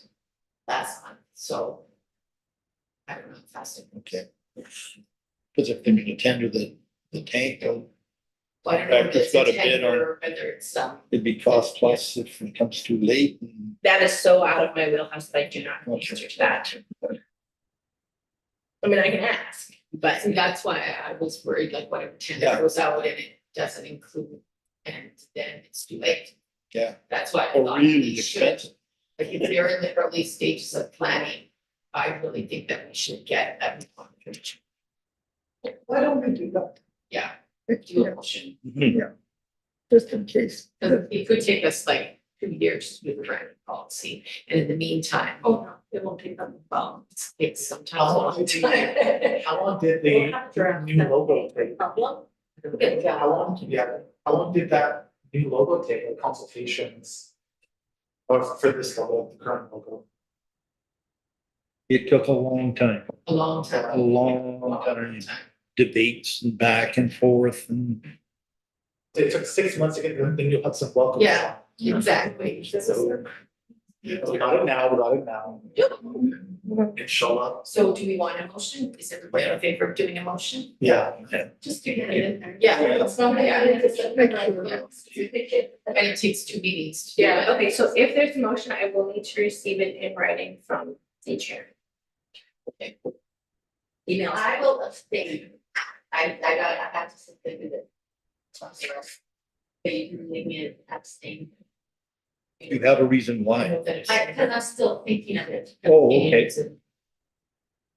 last month, so. I don't know how fast it. okay. Because if they're gonna tender the tank, Well, I don't know if Factor's it's got a a bid on- tender or whether it's it'd be cost plus if it comes too late. And That is so out of my wheelhouse that I do not know the answer to that. I mean, I can ask, but and that's why I was worried, like whatever tender Yeah. goes out and it doesn't include, and then it's too late. Yeah. That's why I Or thought really we should, expensive. like if they're in the early stages of planning, I really think that we should get that. Why don't we do that? Yeah, If, do yeah, a motion, just in case. because it could take us like 2 years to do the brand policy, and in the meantime, Oh, no, it won't take them long. it's sometimes a How long long did time. How long did We'll have to the draft new that logo thing. take? Problem? How long did that new logo take, like consultations? Or for this logo, the current logo? It took a long time, A long a time. long time, debates and back and forth and. It took 6 months to get the new Hudson logo. Yeah. Exactly. So we got it now. Inshallah. So do we want a motion? Is everybody in favor of doing a motion? Yeah. Just do that in there. Yeah. It's not, yeah. And it takes 2 meetings to do yeah, it. okay, so if there's a motion, I will need to receive it in writing from the chair. Email. I will abstain. I have to sit there with it. But you can leave me abstain. You have a reason I why. know that it's- Because I'm still thinking of it. Oh, okay.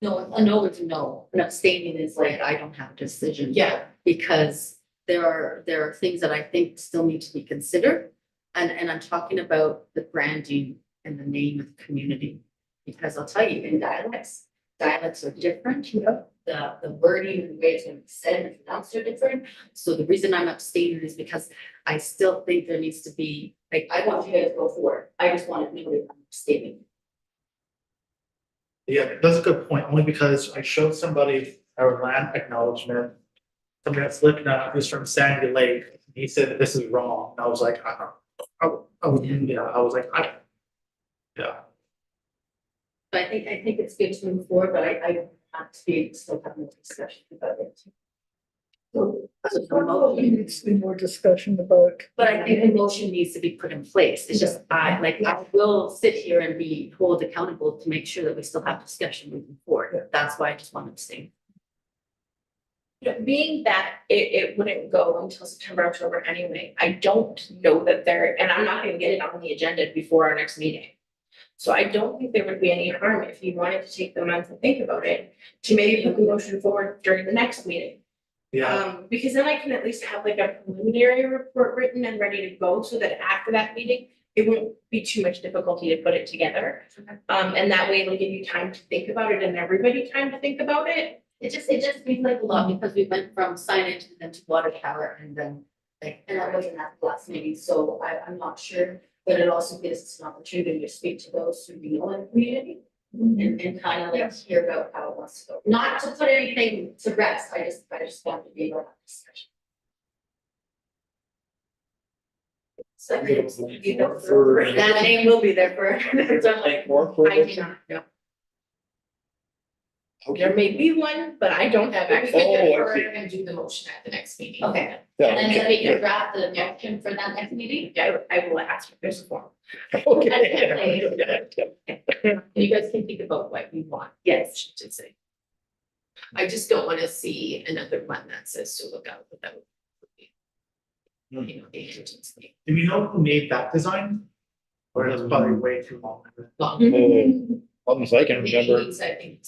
No, a no is a no, and abstaining is like, I don't have a decision. Yeah, Because there are things that I think still need to be considered. And I'm talking about the branding and the name of the community. Because I'll tell you, in dialects are different, you know, the wording and the way it's been said and pronounced are different. So the reason I'm abstaining is because I still think there needs to be, like, I want you guys to go forward, I just want to know that I'm abstaining. Yeah, that's a good point, only because I showed somebody our land acknowledgement. Somebody that's looking at it, who's from Sandy Lake, he said this is wrong, and I was like, I was like, yeah. But I think it's good to move forward, but I have to be still having a discussion about it. So, probably needs to be more discussion about. But I think a motion needs to be put in place. It's just, I will sit here and be held accountable to make sure that we still have discussion moving forward. That's why I just wanted to say. You know, being that it wouldn't go until September, October anyway, I don't know that there, and I'm not gonna get it on the agenda before our next meeting. So I don't think there would be any harm if you wanted to take the month to think about it, to maybe put the motion forward during the next meeting. Yeah, Because then I can at least have like a preliminary report written and ready to go, so that after that meeting, it won't be too much difficulty to put it together. And that way it'll give you time to think about it and everybody time to think about it. It just seems like a lot because we went from signage and then to water tower and then like, and I wasn't at the last meeting, so I'm not sure. But it also gives us an opportunity to speak to those who we know in the community and kind of like hear about how it wants to go. Not to put anything to rest, I just want to be able to have discussion. So you know, that name will be there for. I do not know. There may be one, but I don't have we access. can Oh, I defer see. and do the motion at the next meeting. Okay. Yeah, And then okay. we can draft the motion for that next meeting? Yeah, I will ask if there's a form. Okay. You guys can think about what you want. Yes. To say. I just don't wanna see another one that says Sioux Lookout without. You know, the agency. do you know who made that design? Or it was probably way too long. Long. Oh, long as I can remember. Meetings, I think.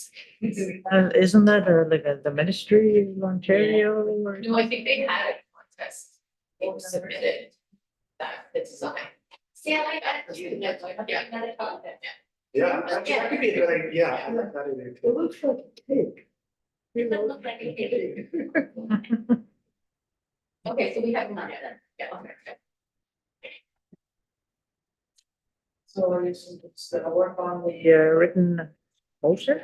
Isn't that like the Ministry of Ontario or? No, I think they had a contest. They submitted the design. See, I like that. Yeah. Another concept. Yeah, actually, that could be a good idea, yeah, I like that idea It too. looks like a cake. It doesn't look like a cake. Okay, so we have none of them. Yeah. So we're just gonna work on the. written motion.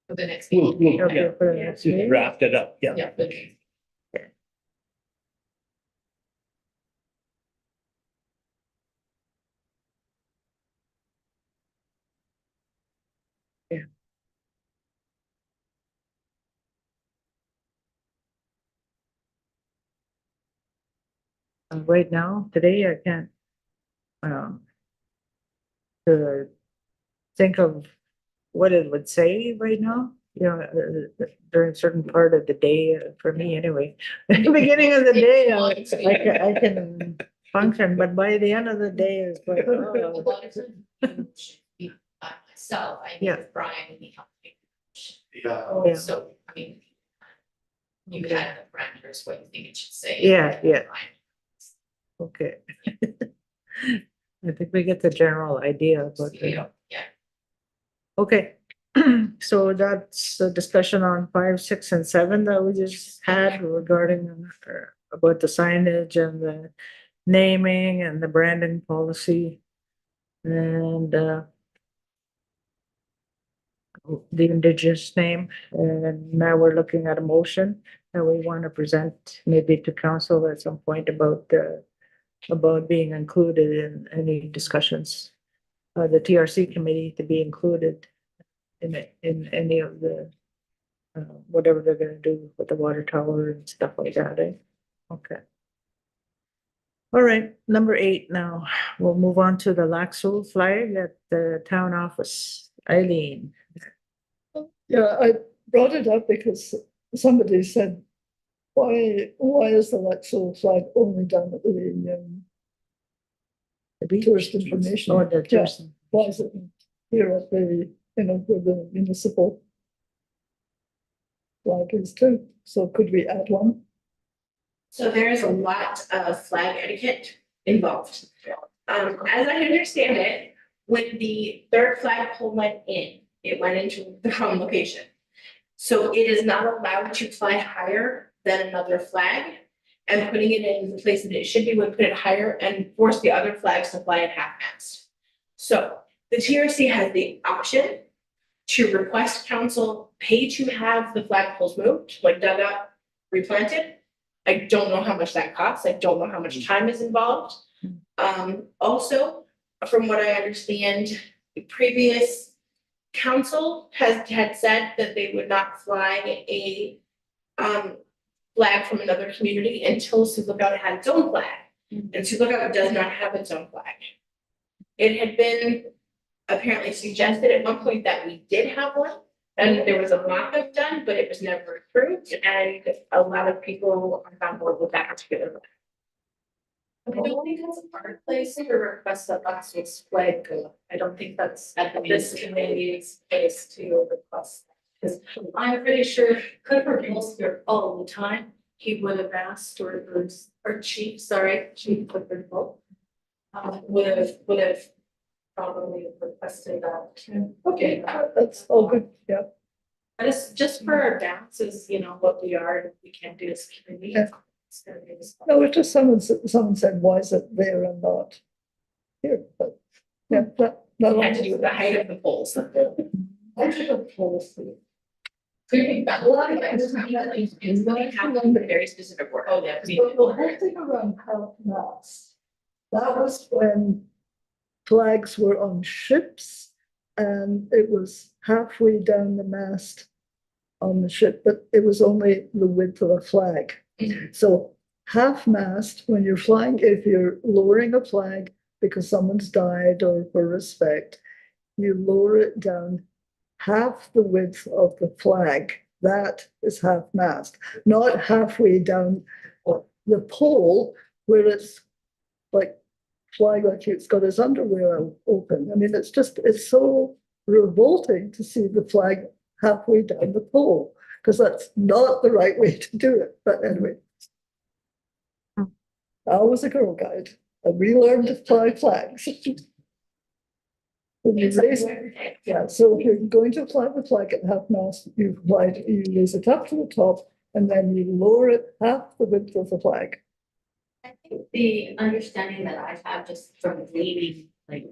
For the next We'll, meeting. we'll, yeah, Okay, for the next just meeting. draft it up, yeah. Yeah, but- Right now, today, I can't, um, to think of what it would say right now, during certain part of the day, for me anyway. At the beginning of the day, I can function, but by the end of the day, it's like, A oh, lot of times, myself, I Yeah. meet with Brian and he helped me. Yeah. yeah, So, I mean, you had the parameters, what you think it should say. Yeah, yeah. Brian. okay. I think we get the general idea, but. Yeah. Okay, so that's the discussion on 5, 6, and 7 that we just had regarding about the signage and the naming and the branding policy. And the indigenous name, and now we're looking at a motion that we want to present maybe to council at some point about being included in any discussions. The TRC committee to be included in any of the whatever they're gonna do with the water tower and stuff like that, eh? Okay. All right, number 8 now. We'll move on to the Laxo flag at the town office. Eileen. Yeah, I brought it up because somebody said, why is the Lexington flag only done at the tourist information? Oh, the Yeah, tourist. why is it here at the, with the municipal flag is too? So could we add one? So there is a lot of flag etiquette involved. As I understand it, when the third flagpole went in, it went into the wrong location. So it is not allowed to fly higher than another flag. And putting it in the place that it should be would put it higher and force the other flags to fly at half mast. So the TRC has the option to request council pay to have the flagpoles moved, like dug up, replanted. I don't know how much that costs. I don't know how much time is involved. Also, from what I understand, the previous council had said that they would not fly a flag from another community until Sioux Lookout had its own flag. And Sioux Lookout does not have its own flag. It had been apparently suggested at one point that we did have one, and there was a mock-up done, but it was never approved, and a lot of people are on board with that particular one. I don't think that's a hard place to request that Laxo's flag go. I don't think that's at this committee's place to request. Because I'm pretty sure Clifford was here all the time. He would have asked, or Chief Clifford Bull. Would have probably requested that too. Okay, that's all good, yeah. But it's just for our balances, what we are, and we can do as a committee. Yeah. No, it's just someone said, why is it there and not here? But yeah, that It had to do with the height of the poles. I took a policy. Very specific word. Oh, yeah. The whole thing around half mast, that was when flags were on ships and it was halfway down the mast on the ship, but it was only the width of a flag. So half mast, when you're flying, if you're lowering a flag because someone's died or for respect, you lower it down half the width of the flag. That is half mast, not halfway down the pole where it's like flying like it's got its underwear open. I mean, it's so revolting to see the flag halfway down the pole, because that's not the right way to do it. But anyway, I was a Girl Guide and we learned to fly flags. When you raise, yeah, so if you're going to fly the flag at half mast, you raise it up to the top and then you lower it half the width of the flag. I think the understanding that I have just from reading like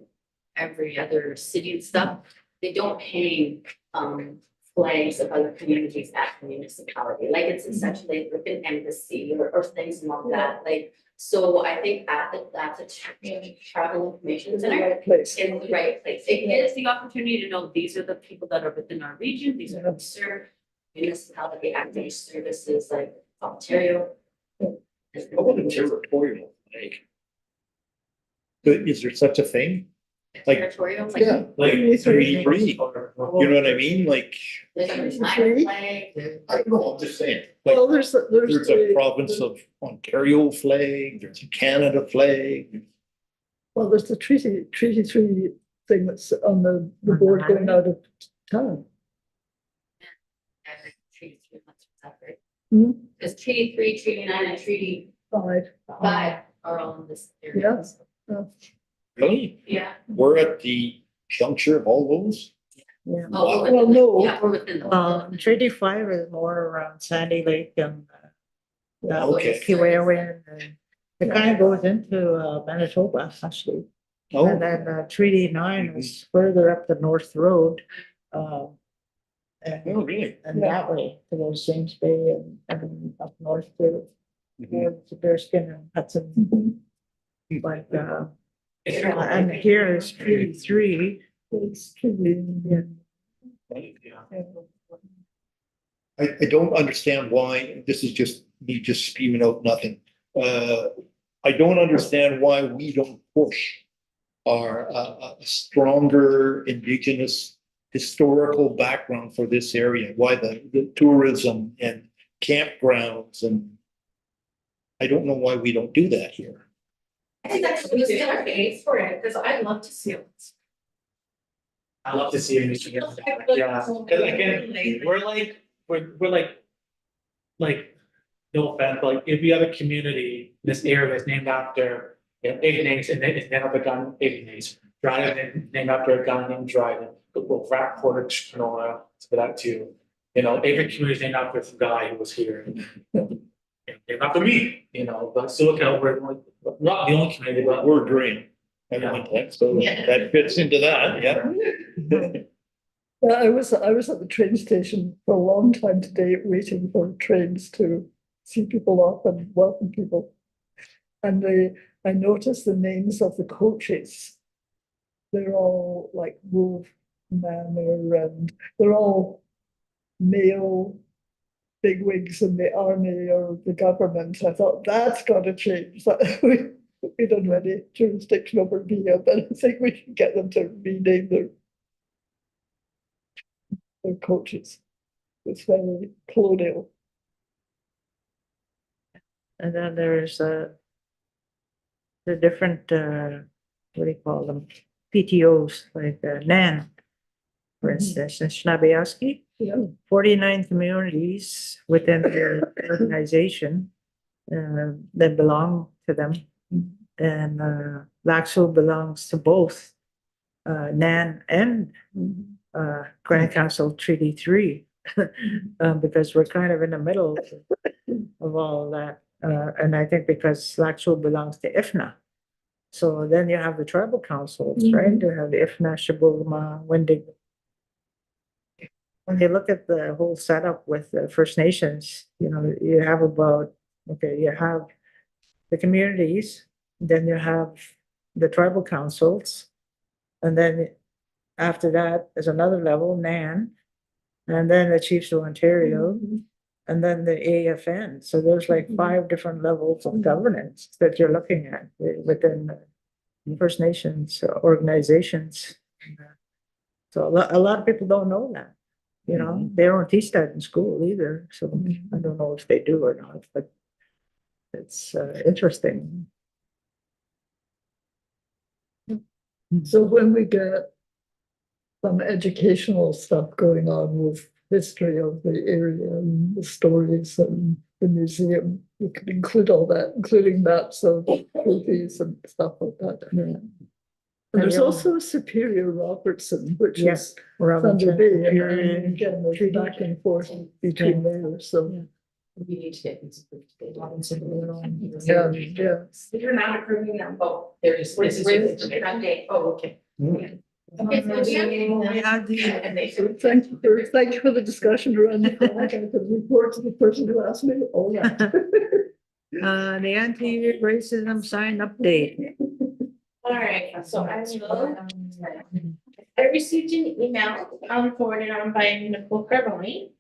every other city and stuff, they don't hang, flags of other communities at the municipality, like it's essentially like an embassy or things like that, like. So I think that's a travel information center Place. in the right place. It gives the opportunity to know these are the people that are within our region, these are who we serve. Municipality active services like Ontario. How about a territorial flag? But is there such a thing? Like, Territorial, like. yeah, like 33, you know what I mean? Like, Like a design flag. I don't know, I'm just saying, like, Well, there's there's a province of Ontario flag, there's a Canada flag. Well, there's the treaty three thing that's on the board going out of town. Treaty 3, that's separate. Hmm? Because Treaty 3, Treaty 9, and Treaty 5. 5 are all in this area. Yeah. Really? Yeah. We're at the juncture of all those? Yeah. Oh, we're Well, within the- no. Yeah, we're within the. Treaty 5 is more around Sandy Lake and Okay. Kiwaewin, and it kind of goes into Manitoba, actually. And Oh, then Treaty 9 is further up the North Road. oh, And really? that way, towards James Bay and up north to towards Bearskin and Hudson. But and here is Treaty 3. It's treaty. Yeah. I don't understand why, this is just me just spewing out nothing. I don't understand why we don't push our, a stronger Indigenous historical background for this area, why the tourism and campgrounds and I don't know why we don't do that here. I think that's what we our case for it, because I'd love to see it. I love to see it, Michigan. Yeah, because again, we're like, no offense, but like every other community, in this area is named after, names, and then it's named after a guy named names. Dryden, named after a guy named Dryden, well, Rat Porter, Canola, for that too. You know, every community is named after some guy who was here. Named after me, you know, but Sioux Lookout, we're not the only community, but We're green. So that fits into that, yeah. I was at the train station for a long time today, waiting for trains to see people off and welcome people. And I noticed the names of the coaches. They're all like Wolf Manor, and they're all male bigwigs in the army or the government. I thought that's got to change. We don't have any jurisdiction over Via, but I think we should get them to rename their coaches. It's very colonial. And then there's the different, what do you call them? PTOs, like NAN, for instance, in Snabiaski. Yeah. 49 communities within their organization that belong to them. And Lac Seul belongs to both NAN and Grand Council Treaty 3 because we're kind of in the middle of all that. And I think because Lac Seul belongs to IFNA. So then you have the tribal councils, right? You have the IFNA, Shibulma, Wendig. When you look at the whole setup with the First Nations, you know, you have you have the communities, then you have the tribal councils, and then after that, there's another level, NAN, and then the Chiefs of Ontario, and then the AFN. So there's like 5 different levels of governance that you're looking at within the First Nations organizations. So a lot of people don't know that. You know, they don't teach that in school either. So I don't know if they do or not, but it's interesting. So when we get some educational stuff going on with history of the area and the stories and the museum, we could include all that, including maps of movies and stuff like that. And there's also Superior Robertson, which Yes, is Thunder Bay, and Superior, again, there's back and forth between there, so. We need to get these approved today. Yeah, yeah. You're not approving them. Oh, they're just. Where's this the is just- update? Oh, okay. We had the, And they. Thank you for the discussion around the project and report to the person who asked me. Oh, yeah. the anti-racism sign update. All right, so I received an email, forwarded on by Nicole Carboni.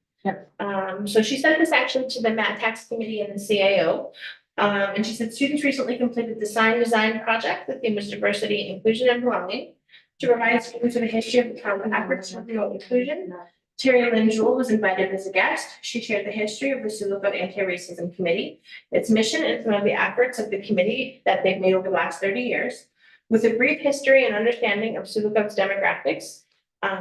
So she sent this actually to the Matt Tax Committee and the CAO. And she said students recently completed the sign design project. The theme was diversity, inclusion, and belonging. To provide students with a history of the town's efforts to promote inclusion, Terry Lynn Jewell was invited as a guest. She shared the history of the Sioux Lookout Anti-Racism Committee, its mission, and some of the efforts of the committee that they've made over the last 30 years. With a brief history and understanding of Sioux Lookout's demographics,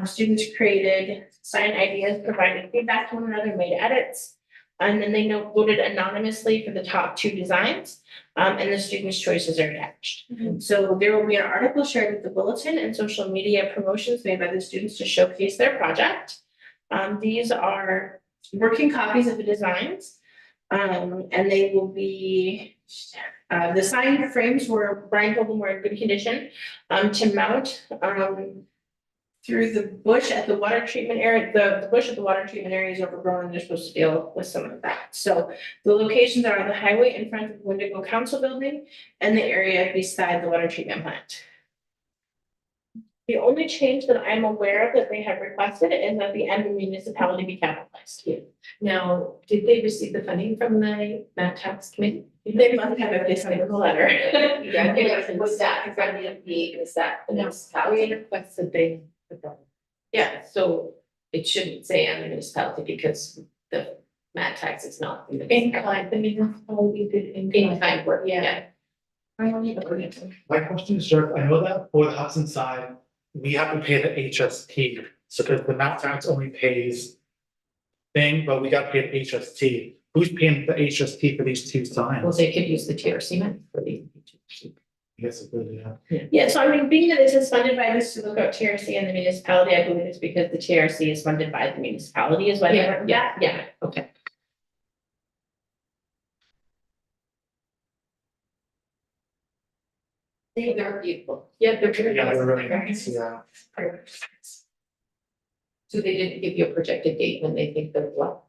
students created sign ideas, provided feedback to one another, made edits, and then they voted anonymously for the top 2 designs, and the students' choices are attached. So there will be an article shared with the bulletin and social media promotions made by the students to showcase their project. These are working copies of the designs, and they will be, the sign frames were, Brian told them were in good condition, to mount, through the bush at the water treatment area. The bush at the water treatment area is overgrown and they're supposed to deal with some of that. So the locations are on the highway in front of the Municipal Council building and the area beside the water treatment plant. The only change that I'm aware of that they have requested is that the end of municipality be capitalized. Now, did they receive the funding from the Matt Tax Committee? They must have if they sent a letter. Yeah, was that from the, is that the municipality? We requested they. Yeah, so it shouldn't say on the municipality because the Matt Tax is not. In kind, the municipality did In kind work, yeah. My question is, Sheriff, I know that for the Hudson side, we have to pay the HST, so because the Mount Tax only pays thing, but we got to pay the HST. Who's paying the HST for these 2 signs? Well, they could use the TRC money for the. Yes, it would, yeah. Yeah, so I mean, being that this is funded by the Sioux Lookout TRC and the municipality, I believe it's because the TRC is funded by the municipality is why they went that. Yeah, okay. They're beautiful. Yeah, they're very. Yeah, they're really nice, yeah. So they didn't give you a projected date when they think they're what?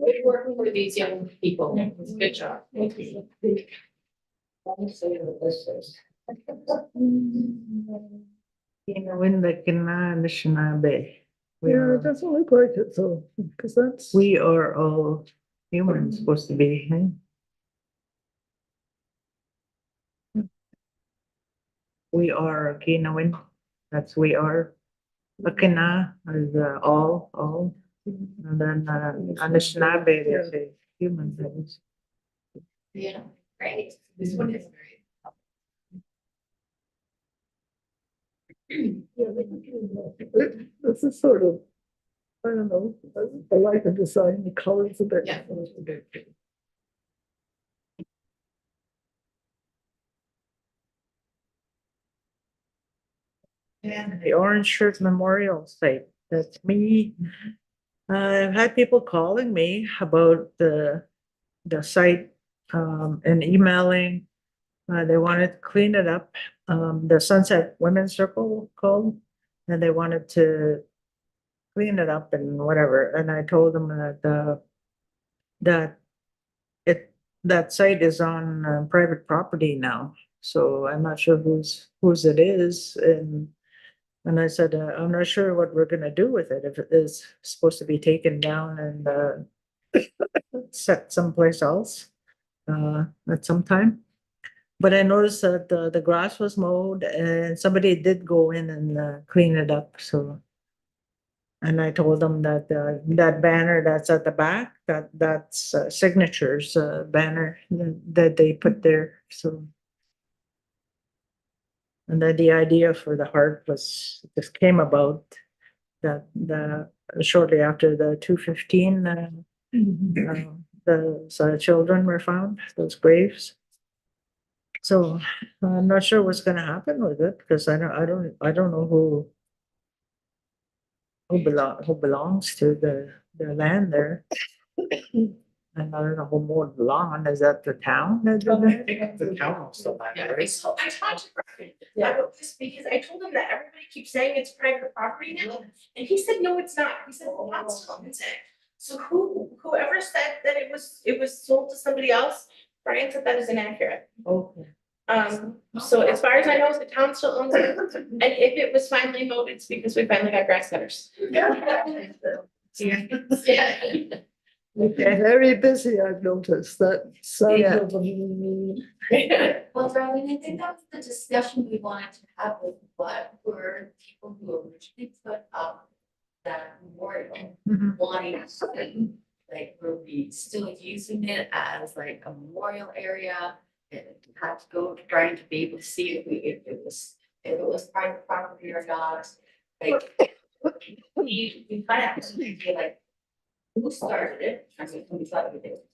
We're working with these young people. It's a good job. When the Kananishinabe. Yeah, it doesn't look like it, so, because that's. We are all humans supposed to be, huh? We are Kinawin, that's we are. Akina is all, and then Anishinaabe, they say human things. Yeah, great. This one is great. This is sort of, I don't know, I like the design, the colors a bit. Yeah. And the Orange Shirt Memorial site, that's me. I've had people calling me about the site, and emailing. They wanted to clean it up. The Sunset Women's Circle called, and they wanted to clean it up and whatever, and I told them that, that site is on private property now, so I'm not sure whose it is, and I said, I'm not sure what we're gonna do with it, if it is supposed to be taken down and set someplace else at some time. But I noticed that the grass was mowed and somebody did go in and clean it up, so. And I told them that that banner that's at the back, that's signatures banner that they put there, so. And then the idea for the heart just came about that shortly after the 215, the children were found, those graves. So I'm not sure what's gonna happen with it, because I don't know who belongs to the land there. And I don't know who mowed the lawn, is that the town that did I that? think the town owns the land, Yeah, right? so I talked to Brian about this because I told him that everybody keeps saying it's private property now, and he said, no, it's not. He said, well, that's still owns it. So whoever said that it was sold to somebody else, Brian said that is inaccurate. Okay. So as far as I know, the town still owns it, and if it was finally mowed, it's because we finally got grass cutters. Yeah. Very busy, I've noticed that. So, Yeah. Well, Darlene, I think that was the discussion we wanted to have with what were people who originally put up that memorial Mhm. wanting something. Like, were we still using it as like a memorial area? It had to go to Brian to be able to see if it was private property or not. Like, we kind of have to feel like, who started it? I mean, who thought of it?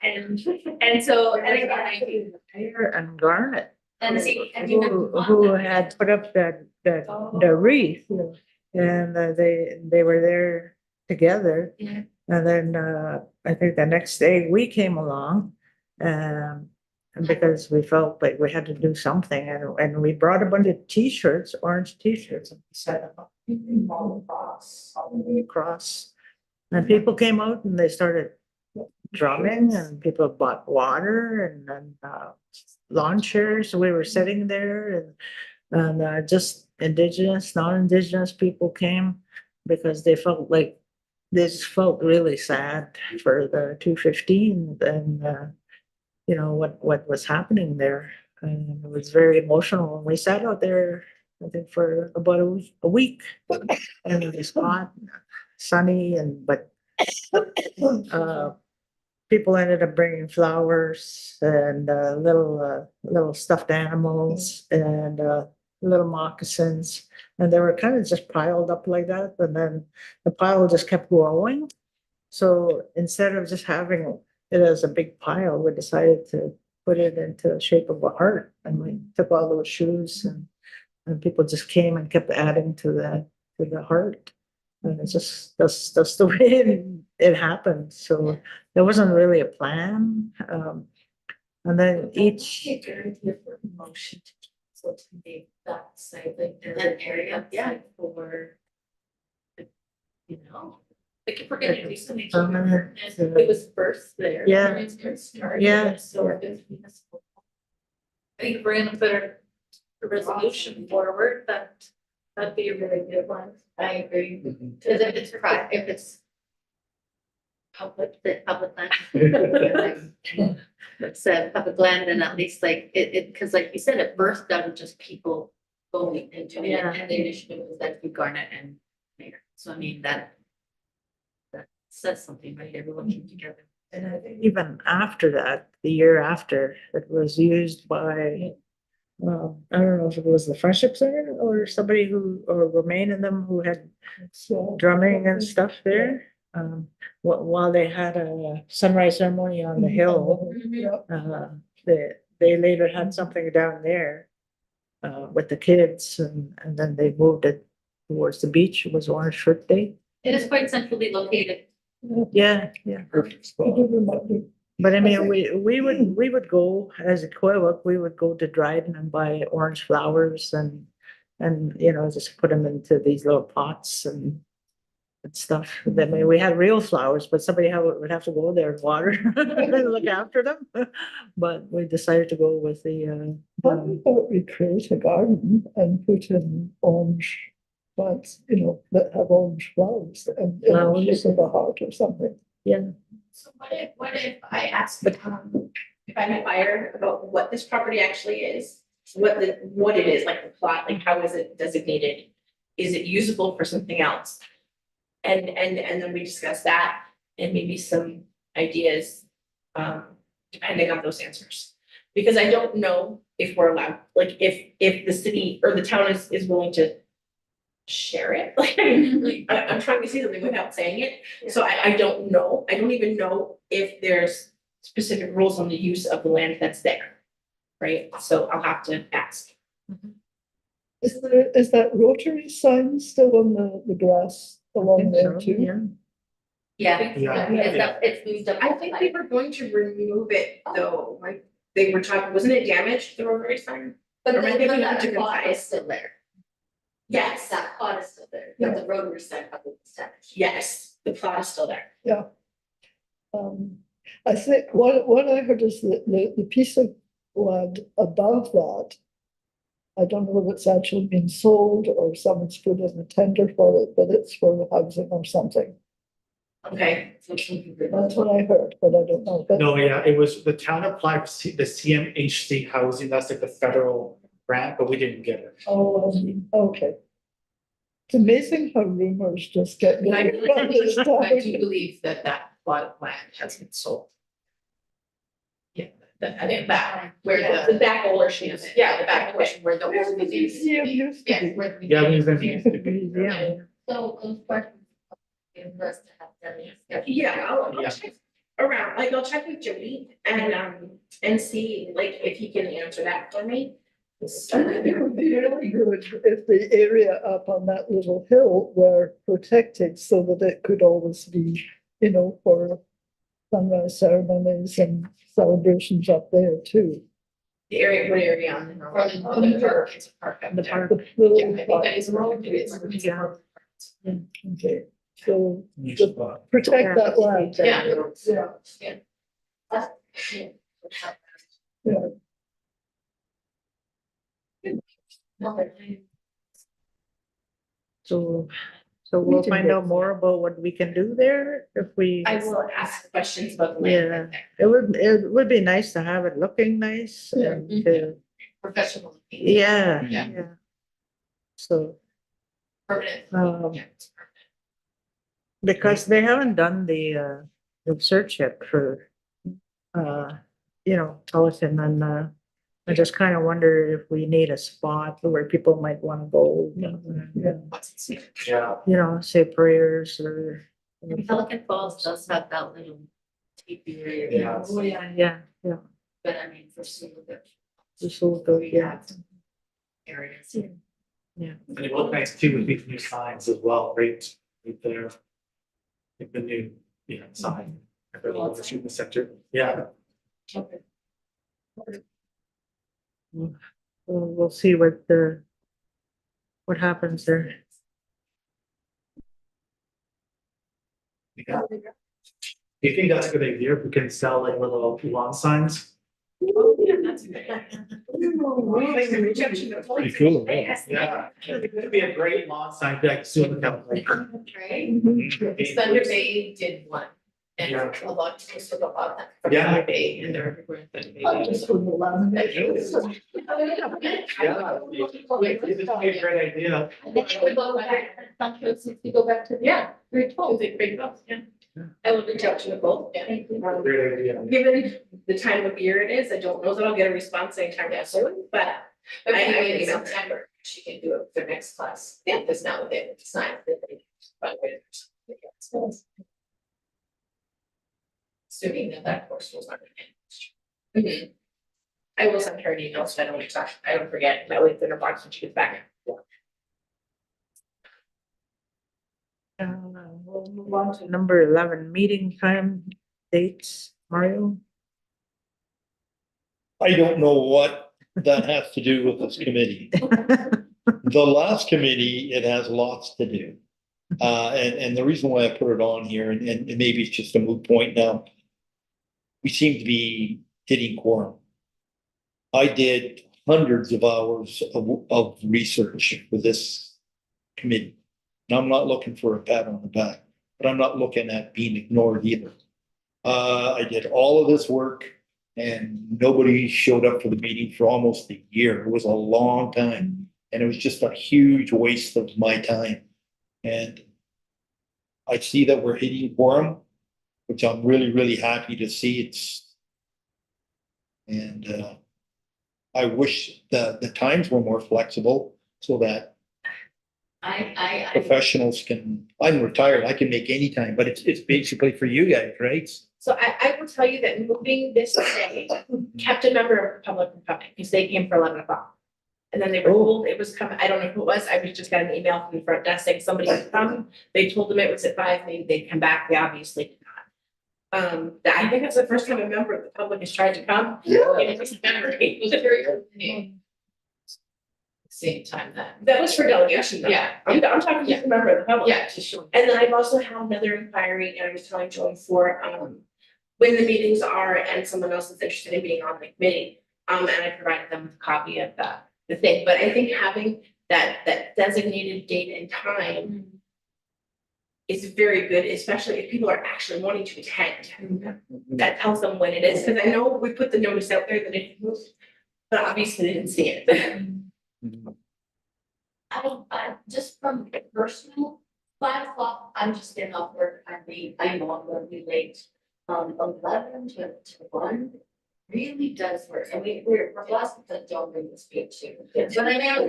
And so, and again, I think. Mayor and Garnet, And see, and you who had put up the wreath. And they were there together. Yeah. And then, I think the next day we came along. And because we felt like we had to do something and we brought a bunch of t-shirts, orange t-shirts, and set them up all the way across. And people came out and they started drumming and people bought water and lawn chairs. We were sitting there and just indigenous, non-indigenous people came because they felt like they just felt really sad for the 215 and you know what was happening there. And it was very emotional. And we sat out there, I think, for about a week. And it was hot, sunny, but people ended up bringing flowers and little stuffed animals and little moccasins. And they were kind of just piled up like that. And then the pile just kept growing. So instead of just having it as a big pile, we decided to put it into the shape of a heart. And we took all those shoes and people just came and kept adding to the heart. And it's just, that's the way it happened. So there wasn't really a plan. And then each, Motion to cancel to make that site like that area, yeah, for. You know, like if we're gonna do something. Permanent, And it was first there. Yeah. It's gonna start, Yeah. So it's municipal. I think if we're gonna put a resolution forward, that'd be a really good one. I agree, because if it's private, if it's public land. It's public land, and at least like because like you said, at first that was just people going into it, Yeah. and the initiative was that you Garnet and Mayor. So I mean, that says something, right? Everyone came together. and I think even after that, the year after, it was used by, I don't know if it was the Friendship Center or somebody or Romaine and them who had drumming and stuff there. While they had a sunrise ceremony on the hill, they later had something down there with the kids and then they moved it towards the beach. It was Orange Fruit Day. It is quite centrally located. Yeah. Perfect spot. But I mean, we would go as a Quebec, we would go to Dryden and buy orange flowers and you know, just put them into these little pots and stuff. I mean, we had real flowers, but somebody would have to go there and water and look after them. But we decided to go with the How about we create a garden and put in orange plants, you know, that have orange flowers and in the shape of a heart or something? So what if I ask, if I'm inquired about what this property actually is, what it is, like the plot, like how is it designated? Is it usable for something else? And then we discuss that and maybe some ideas, depending on those answers. Because I don't know if we're allowed, like if the city or the town is willing to share it, like I'm trying to say something without saying it. So I don't know, I don't even know if there's specific rules on the use of the land that's there. Right, so I'll have to ask. Is that rotary sign still on the grass along there too? Yeah. Yeah. Yeah. It's moved up. I think they were going to remove it though, like, they were talking, wasn't it damaged, the rotary sign? But Or am I thinking of a that different pot size? is still there. Yes, That pot is still there, but the rotary sign probably is damaged. yes, the plot is still there. I think what I heard is that the piece of land above that, I don't know if it's actually been sold or someone's put in a tender for it, but it's for the housing or something. Okay. That's what I heard, but I don't know. But No, yeah, it was, the town applied for the CMHC housing, that's like the federal grant, but we didn't get it. oh, okay. It's amazing how rumors just get. I about this I topic. do believe that plot of land has been sold. Yeah, I think that, where The the, back ownership, yeah, the back portion where the Where old the museum museum used to used be. to be. Yeah, where the Yeah, museum museum used to used to be. be. Yeah. So those questions. For us to have them. yeah, I'll Yeah. check around, like, I'll check with Jody and see, like, if he can answer that for me. I think it would be really good if the area up on that little hill were protected so that it could always be, for sunrise ceremonies and celebrations up there too. The area, what area on the Or the park, it's a park up The there. park. The little Yeah, I think park. that is wrong, it's. Yeah. Okay, so Nice just spot. protect that land. Yeah. Yeah. So, so we'll find out more about what we can do there if we. I will ask questions about the land. right there. It would be nice to have it looking nice and, Professional. yeah, Yeah. yeah. So, Permanent. um, Yeah, it's permanent. because they haven't done the search yet for, Towson and, I just kind of wonder if we need a spot where people might want to go. What's it? Yeah, Say prayers or. Pelican Falls does have that little teepee area. Yeah. Oh, yeah, Yeah, but I mean, for some of the. just a little, We yeah. have some areas. and it looked nice too with these new signs as well, right there. Like the new, sign. In the center, yeah. We'll see what happens there. Yeah. Do you think that's a good idea if we can sell like little lawn signs? Oh, yeah, that's a good idea. Rejection of Pretty cool. Yes. Yeah, it could be a great lawn sign, like Sioux Lookout. Right? Mhm. Thunder Bay did one. And Yeah. a lot of us about that. from Yeah. Thunder Bay and they're everywhere in Thunder Bay. Just for the land. Yeah, it's a great idea. And then we go back, sometimes if we go back to, yeah, very cool, they bring up, yeah. I will reach out to Nicole. Great idea. Given the time of year it is, I don't know that I'll get a response anytime soon, but But I anyway, in can email her. September, she can do it for next class, yeah, because now that they've signed. Assuming that course was not. mhm. I will send her an email, so I don't forget, I leave it in her box when she gets back. We'll move on to number 11, meeting time dates, Mario. I don't know what that has to do with this committee. The last committee, it has lots to do. And the reason why I put it on here, and maybe it's just a moot point now. We seem to be hitting quorum. I did hundreds of hours of research for this committee. And I'm not looking for a pat on the back, but I'm not looking at being ignored either. I did all of this work and nobody showed up for the meeting for almost a year. It was a long time. And it was just a huge waste of my time. And I see that we're hitting quorum, which I'm really, really happy to see. I wish the times were more flexible so that I. professionals I'm retired, I can make any time, but it's basically for you guys, right? So I will tell you that moving this day kept a member of the public from coming, because they came for 11 o'clock. And then they were told it was coming, I don't know who it was, I was just got an email from the front desk saying somebody had come. They told them it was at 5, they'd come back, they obviously did not. I think that's the first time a member of the public has tried to come. Yeah. In recent memory. Same time that. That was for delegation though. Yeah. I'm talking just a member of the public. Yeah, to show. And then I've also had another inquiry, and I was telling Joy for, when the meetings are and someone else is interested in being on the committee. And I provided them with a copy of the thing, but I think having that designated date and time is very good, especially if people are actually wanting to attend. That tells them when it is, because I know we put the notice out there that it moved, but obviously they didn't see it. I just from personal, 5 o'clock, I'm just getting off work, I know I'm gonna be late. 11 to 1 really does work, and we're lots of that don't bring this speak to. But I know,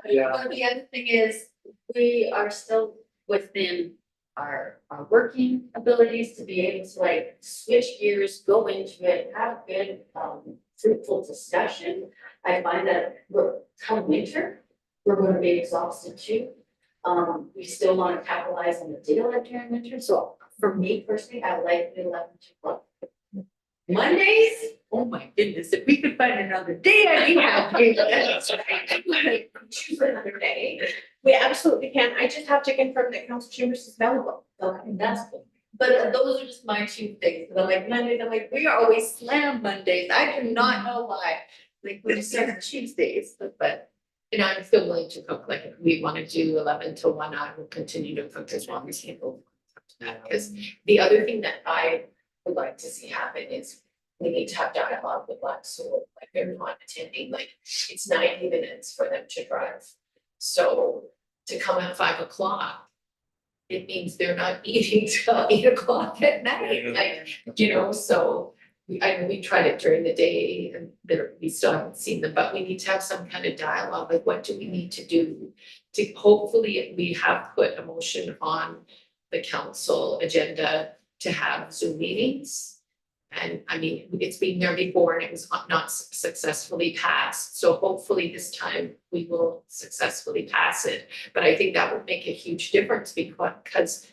but the other thing is, we are still within our working abilities to be able to like switch gears, go into it, have a good, fruitful discussion. I find that come winter, we're gonna be exhausted too. We still want to capitalize on the daylight during winter, so for me personally, I like the 11 to 1. Mondays, oh my goodness, if we could find another day, I'd be happy. Choose another day. We absolutely can. I just have to confirm that council chambers is available. Okay, that's good. But those are just my 2 things. And I'm like, Mondays, I'm like, we are always slammed Mondays. I do not know why. Like, we just start Tuesdays, but. And I'm still willing to cook, like if we want to do 11 to 1, I will continue to cook as long as people. Because the other thing that I would like to see happen is we need to have dialogue with Black Soul, like they're not attending, like it's 90 minutes for them to drive. So to come at 5 o'clock, it means they're not eating till 8 o'clock at night, like, you know, so. I know we tried it during the day and we still haven't seen them, but we need to have some kind of dialogue, like what do we need to do? To hopefully we have put a motion on the council agenda to have Zoom meetings. And I mean, it's been there before and it was not successfully passed. So hopefully this time we will successfully pass it. But I think that would make a huge difference because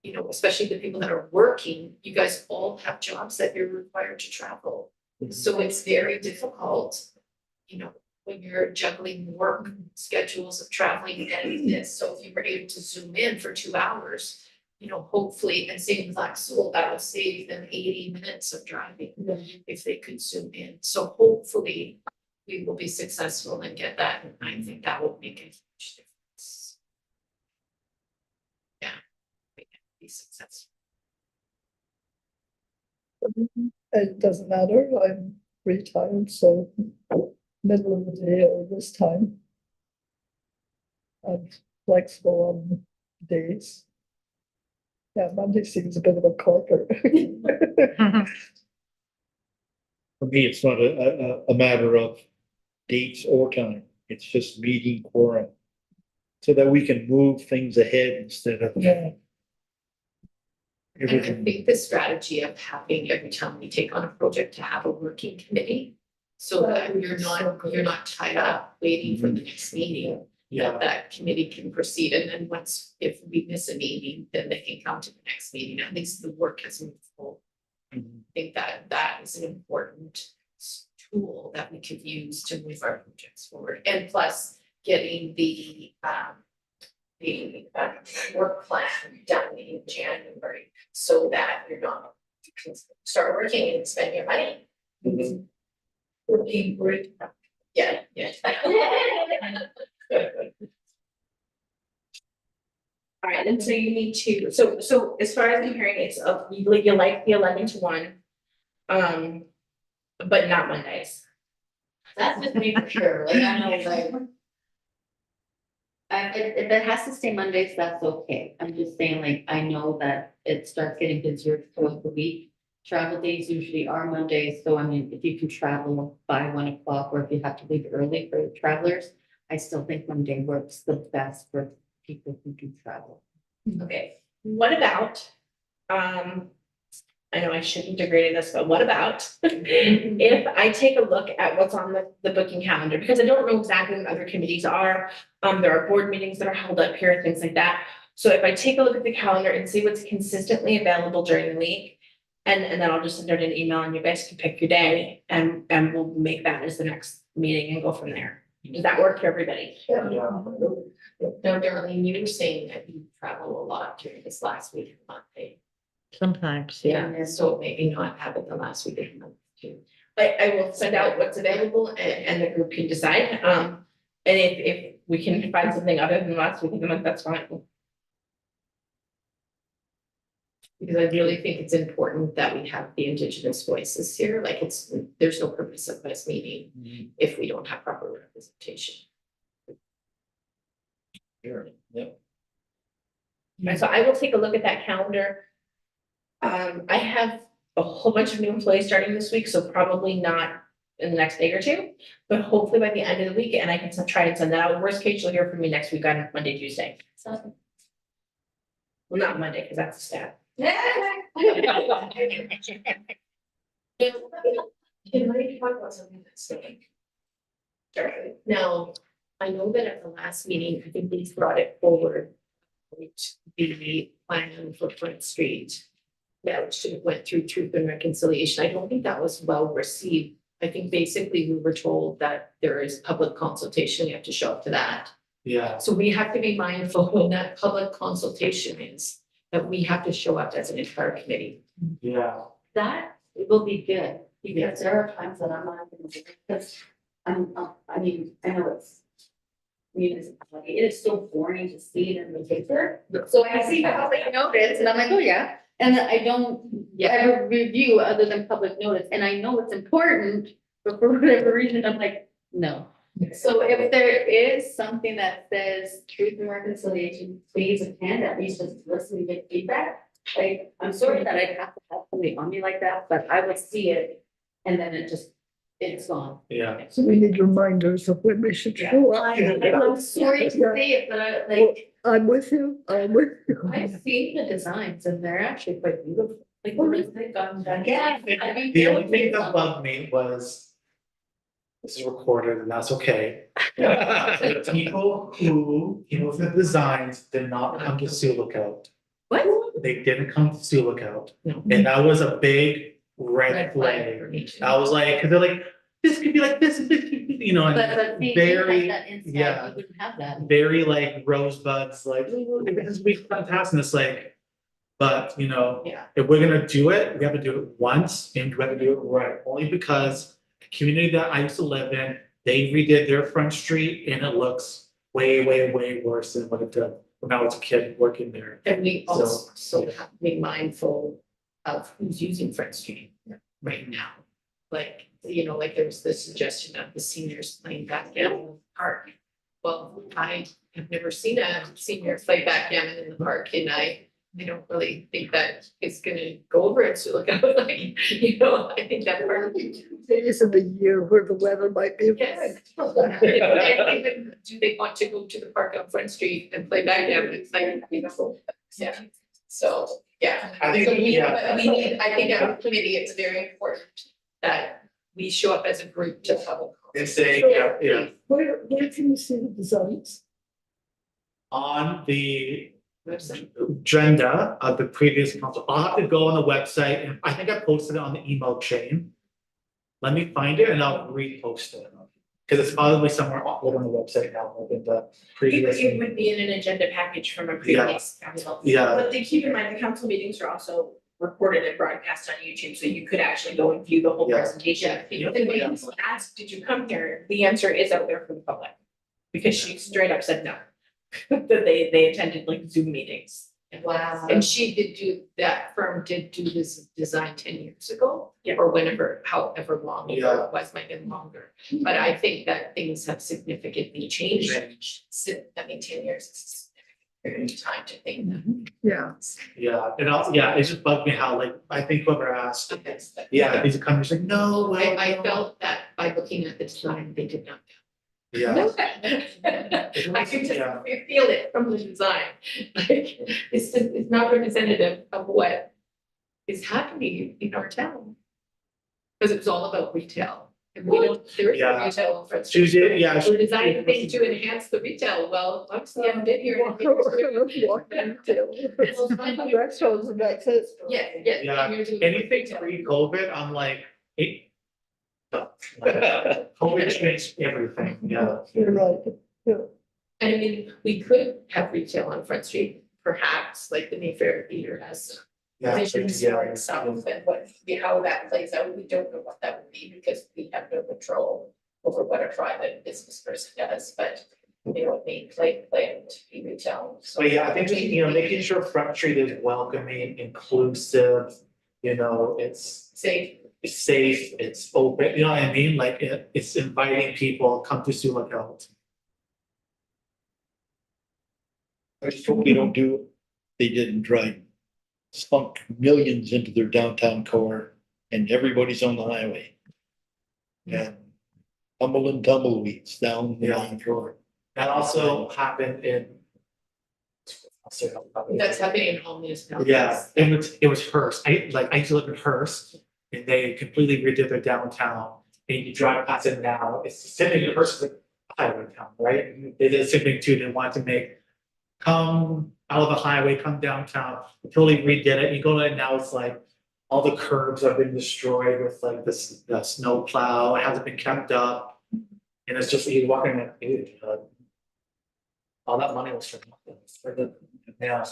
you know, especially the people that are working, you guys all have jobs that you're required to travel. So it's very difficult, you know, when you're juggling work schedules of traveling and this. So if you were able to zoom in for 2 hours, you know, hopefully, and same with Black Soul, that would save them 80 minutes of driving if they could zoom in. So hopefully we will be successful and get that. And I think that will make a huge difference. Yeah. Be successful. It doesn't matter, I'm retired, so middle of the day or this time. I'm flexible on days. Yeah, Monday seems a bit of a corker. For me, it's not a matter of dates or time, it's just meeting quorum. So that we can move things ahead instead of. Yeah. And I think the strategy of having every time we take on a project to have a working committee. So that you're not tied up waiting for the next meeting. That committee can proceed, and then if we miss a meeting, then they can come to the next meeting, at least the work has moved forward. I think that is an important tool that we could use to move our projects forward, and plus getting the work plan done in January, so that you're not, you can start working and spend your money. We're being rude. Yeah. All right, and so you need to, so as far as the hearing, it's you like the 11 to 1. But not Mondays. That's just me for sure, like, I know, like. If it has to stay Mondays, that's okay. I'm just saying, like, I know that it starts getting busier throughout the week. Travel days usually are Mondays, so I mean, if you can travel by 1 o'clock, or if you have to leave early for travelers, I still think Monday works the best for people who do travel. Okay, what about, I know I shouldn't degrade this, but what about if I take a look at what's on the booking calendar? Because I don't know exactly what other committees are. There are board meetings that are held up here, things like that. So if I take a look at the calendar and see what's consistently available during the week, and then I'll just send out an email and you guys can pick your day and we'll make that as the next meeting and go from there. Does that work for everybody? Yeah. No, Darlene, you were saying that you travel a lot during this last week of the month, eh? Sometimes, yeah. Yeah, so maybe not have it the last week of the month too. I will send out what's available and the group can decide. And if we can find something other than last week of the month, that's fine. Because I really think it's important that we have the Indigenous voices here, like there's no purpose of us meeting if we don't have proper representation. Sure, yep. And so I will take a look at that calendar. I have a whole bunch of new employees starting this week, so probably not in the next day or two, but hopefully by the end of the week, and I can try and send that out. Worst case, you'll hear from me next week on Monday, Tuesday. So. Well, not Monday, because that's a stat. Can I talk about something that's like? Sure. Now, I know that at the last meeting, I think we brought it forward. The plan for Front Street. That should have went through Truth and Reconciliation. I don't think that was well received. I think basically we were told that there is public consultation, you have to show up to that. Yeah, So we have to be mindful when that public consultation is, that we have to show up as an entire committee. yeah. That will be good, because there are times that I'm not gonna do it, because I mean, I know it's. Municipality, it is so boring to see it in the paper, so I see the public notice and I'm like, oh yeah. And then I don't ever review other than public notice, and I know it's important, but for whatever reason, I'm like, no. So if there is something that says truth and reconciliation, please attend, at least just listen and get feedback. Like, I'm sorry that I'd have to have somebody on me like that, but I would see it and then it's gone. Yeah. So we need reminders of when we should show up. I'm sorry to say it, but I like, I'm with you, I'm with you. I've seen the designs and they're actually quite beautiful. Like, they've gotten done. Yeah. I mean, The only thing that bugged me was, this is recorded and that's okay. The people who came with the designs did not come to Sioux Lookout. What? They didn't come to Sioux Lookout. No. And that was a big red Red flag flag. for me too. I was like, cause they're like, this could be like this, and this could be, you know, But and see, very, that inside, yeah. you wouldn't have that. very like rosebuds, like, "Ooh, this would be fantastic." And it's like, but you know, Yeah. if we're gonna do it, we have to do it once and we have to do it right. Only because the community that I used to live in, they redid their front street and it looks way, way, way worse than what it did when I was a kid working there. And we So- also have to be mindful of who's using Front Street right now. Like, you know, like there was the suggestion of the seniors playing backgammon in the park. Well, I have never seen a senior play backgammon in the park, and I don't really think that it's gonna go over it, so look out, like, you know, I think that part of it. Days of the year where the weather might be. Yes. And even, do they want to go to the park on Front Street and play backgammon? It's like, you know, yeah, so, yeah. I think, So we, yeah. but we need, I think as a committee, it's very important that we show up as a group to public. And say, yeah, Where can you see the designs? on the Website. agenda of the previous council, I'll have to go on the website and I think I posted it on the email chain. Let me find it and I'll repost it. Cause it's probably somewhere over on the website now, like in the previous. It would be in an agenda package from a previous council. Yeah. But they keep in mind, the council meetings are also recorded and broadcast on YouTube, so you could actually go and view the whole Yeah. presentation. Yeah. And when people ask, did you come here? The answer is out there for the public. Because she straight up said no. That they attended like Zoom meetings. Wow. And she did do, that firm did do this design 10 years ago. Yeah. Or whenever, however long ago Yeah. it was, might have been longer. But I think that things have significantly changed. I mean, 10 years is a significant period of time to think that. Yeah. Yeah, and also, yeah, it just bugged me how like, I think whoever asked, yeah, these are companies like, no, well, I no." felt that by looking at the design, they did not. Yeah. I can just Yeah. feel it from the design, like, it's not representative of what is happening in our town. Because it was all about retail. And we don't, there is no Yeah. retail on Front She Street. did, yeah. We're designing things to enhance the retail. Well, obviously I haven't been here. Walk retail. Restaurants, and that's it. Yeah. Yeah, and you're doing anything retail. pre-COVID, I'm like, it. COVID changed everything, yeah. You're right. And I mean, we could have retail on Front Street, perhaps, like the Mayfair Theater has Yeah, visions yeah. for itself and what, how that plays out. We don't know what that would be because we have no control over what a private business person does, but you know, it may plan to be retail. So But yeah, I think just, you know, making sure Front Street is welcoming, inclusive, you know, it's Safe. safe, it's open, you know what I mean? Like it's inviting people, come to Sioux Lookout. I just hope they don't do what they did and drive spunk millions into their downtown core and everybody's on the highway. And tumble and tumbleweeds down the Yeah. main floor. That also happened in. That's happening in all municipalities. Yeah, it was Hearst. I used to live in Hearst and they completely redid their downtown. And you drive past it now, it's the same thing, Hearst is a highway town, right? They did the same thing too, they wanted to come out of the highway, come downtown, totally redid it. You go to it now, it's like all the curbs have been destroyed with like this, the snow plow, it hasn't been kept up. And it's just, you walk in and, all that money was for nothing, for the, yeah.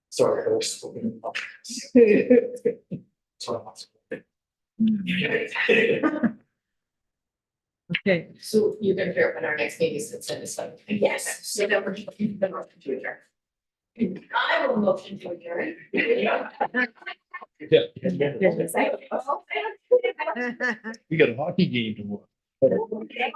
Sorry, I was spoken. Sorry. Okay, So you're gonna hear when our next meeting is at 7. Yes, so then we're looking for the motion to adjourn. I will motion to adjourn. We got a hockey game tomorrow. Okay.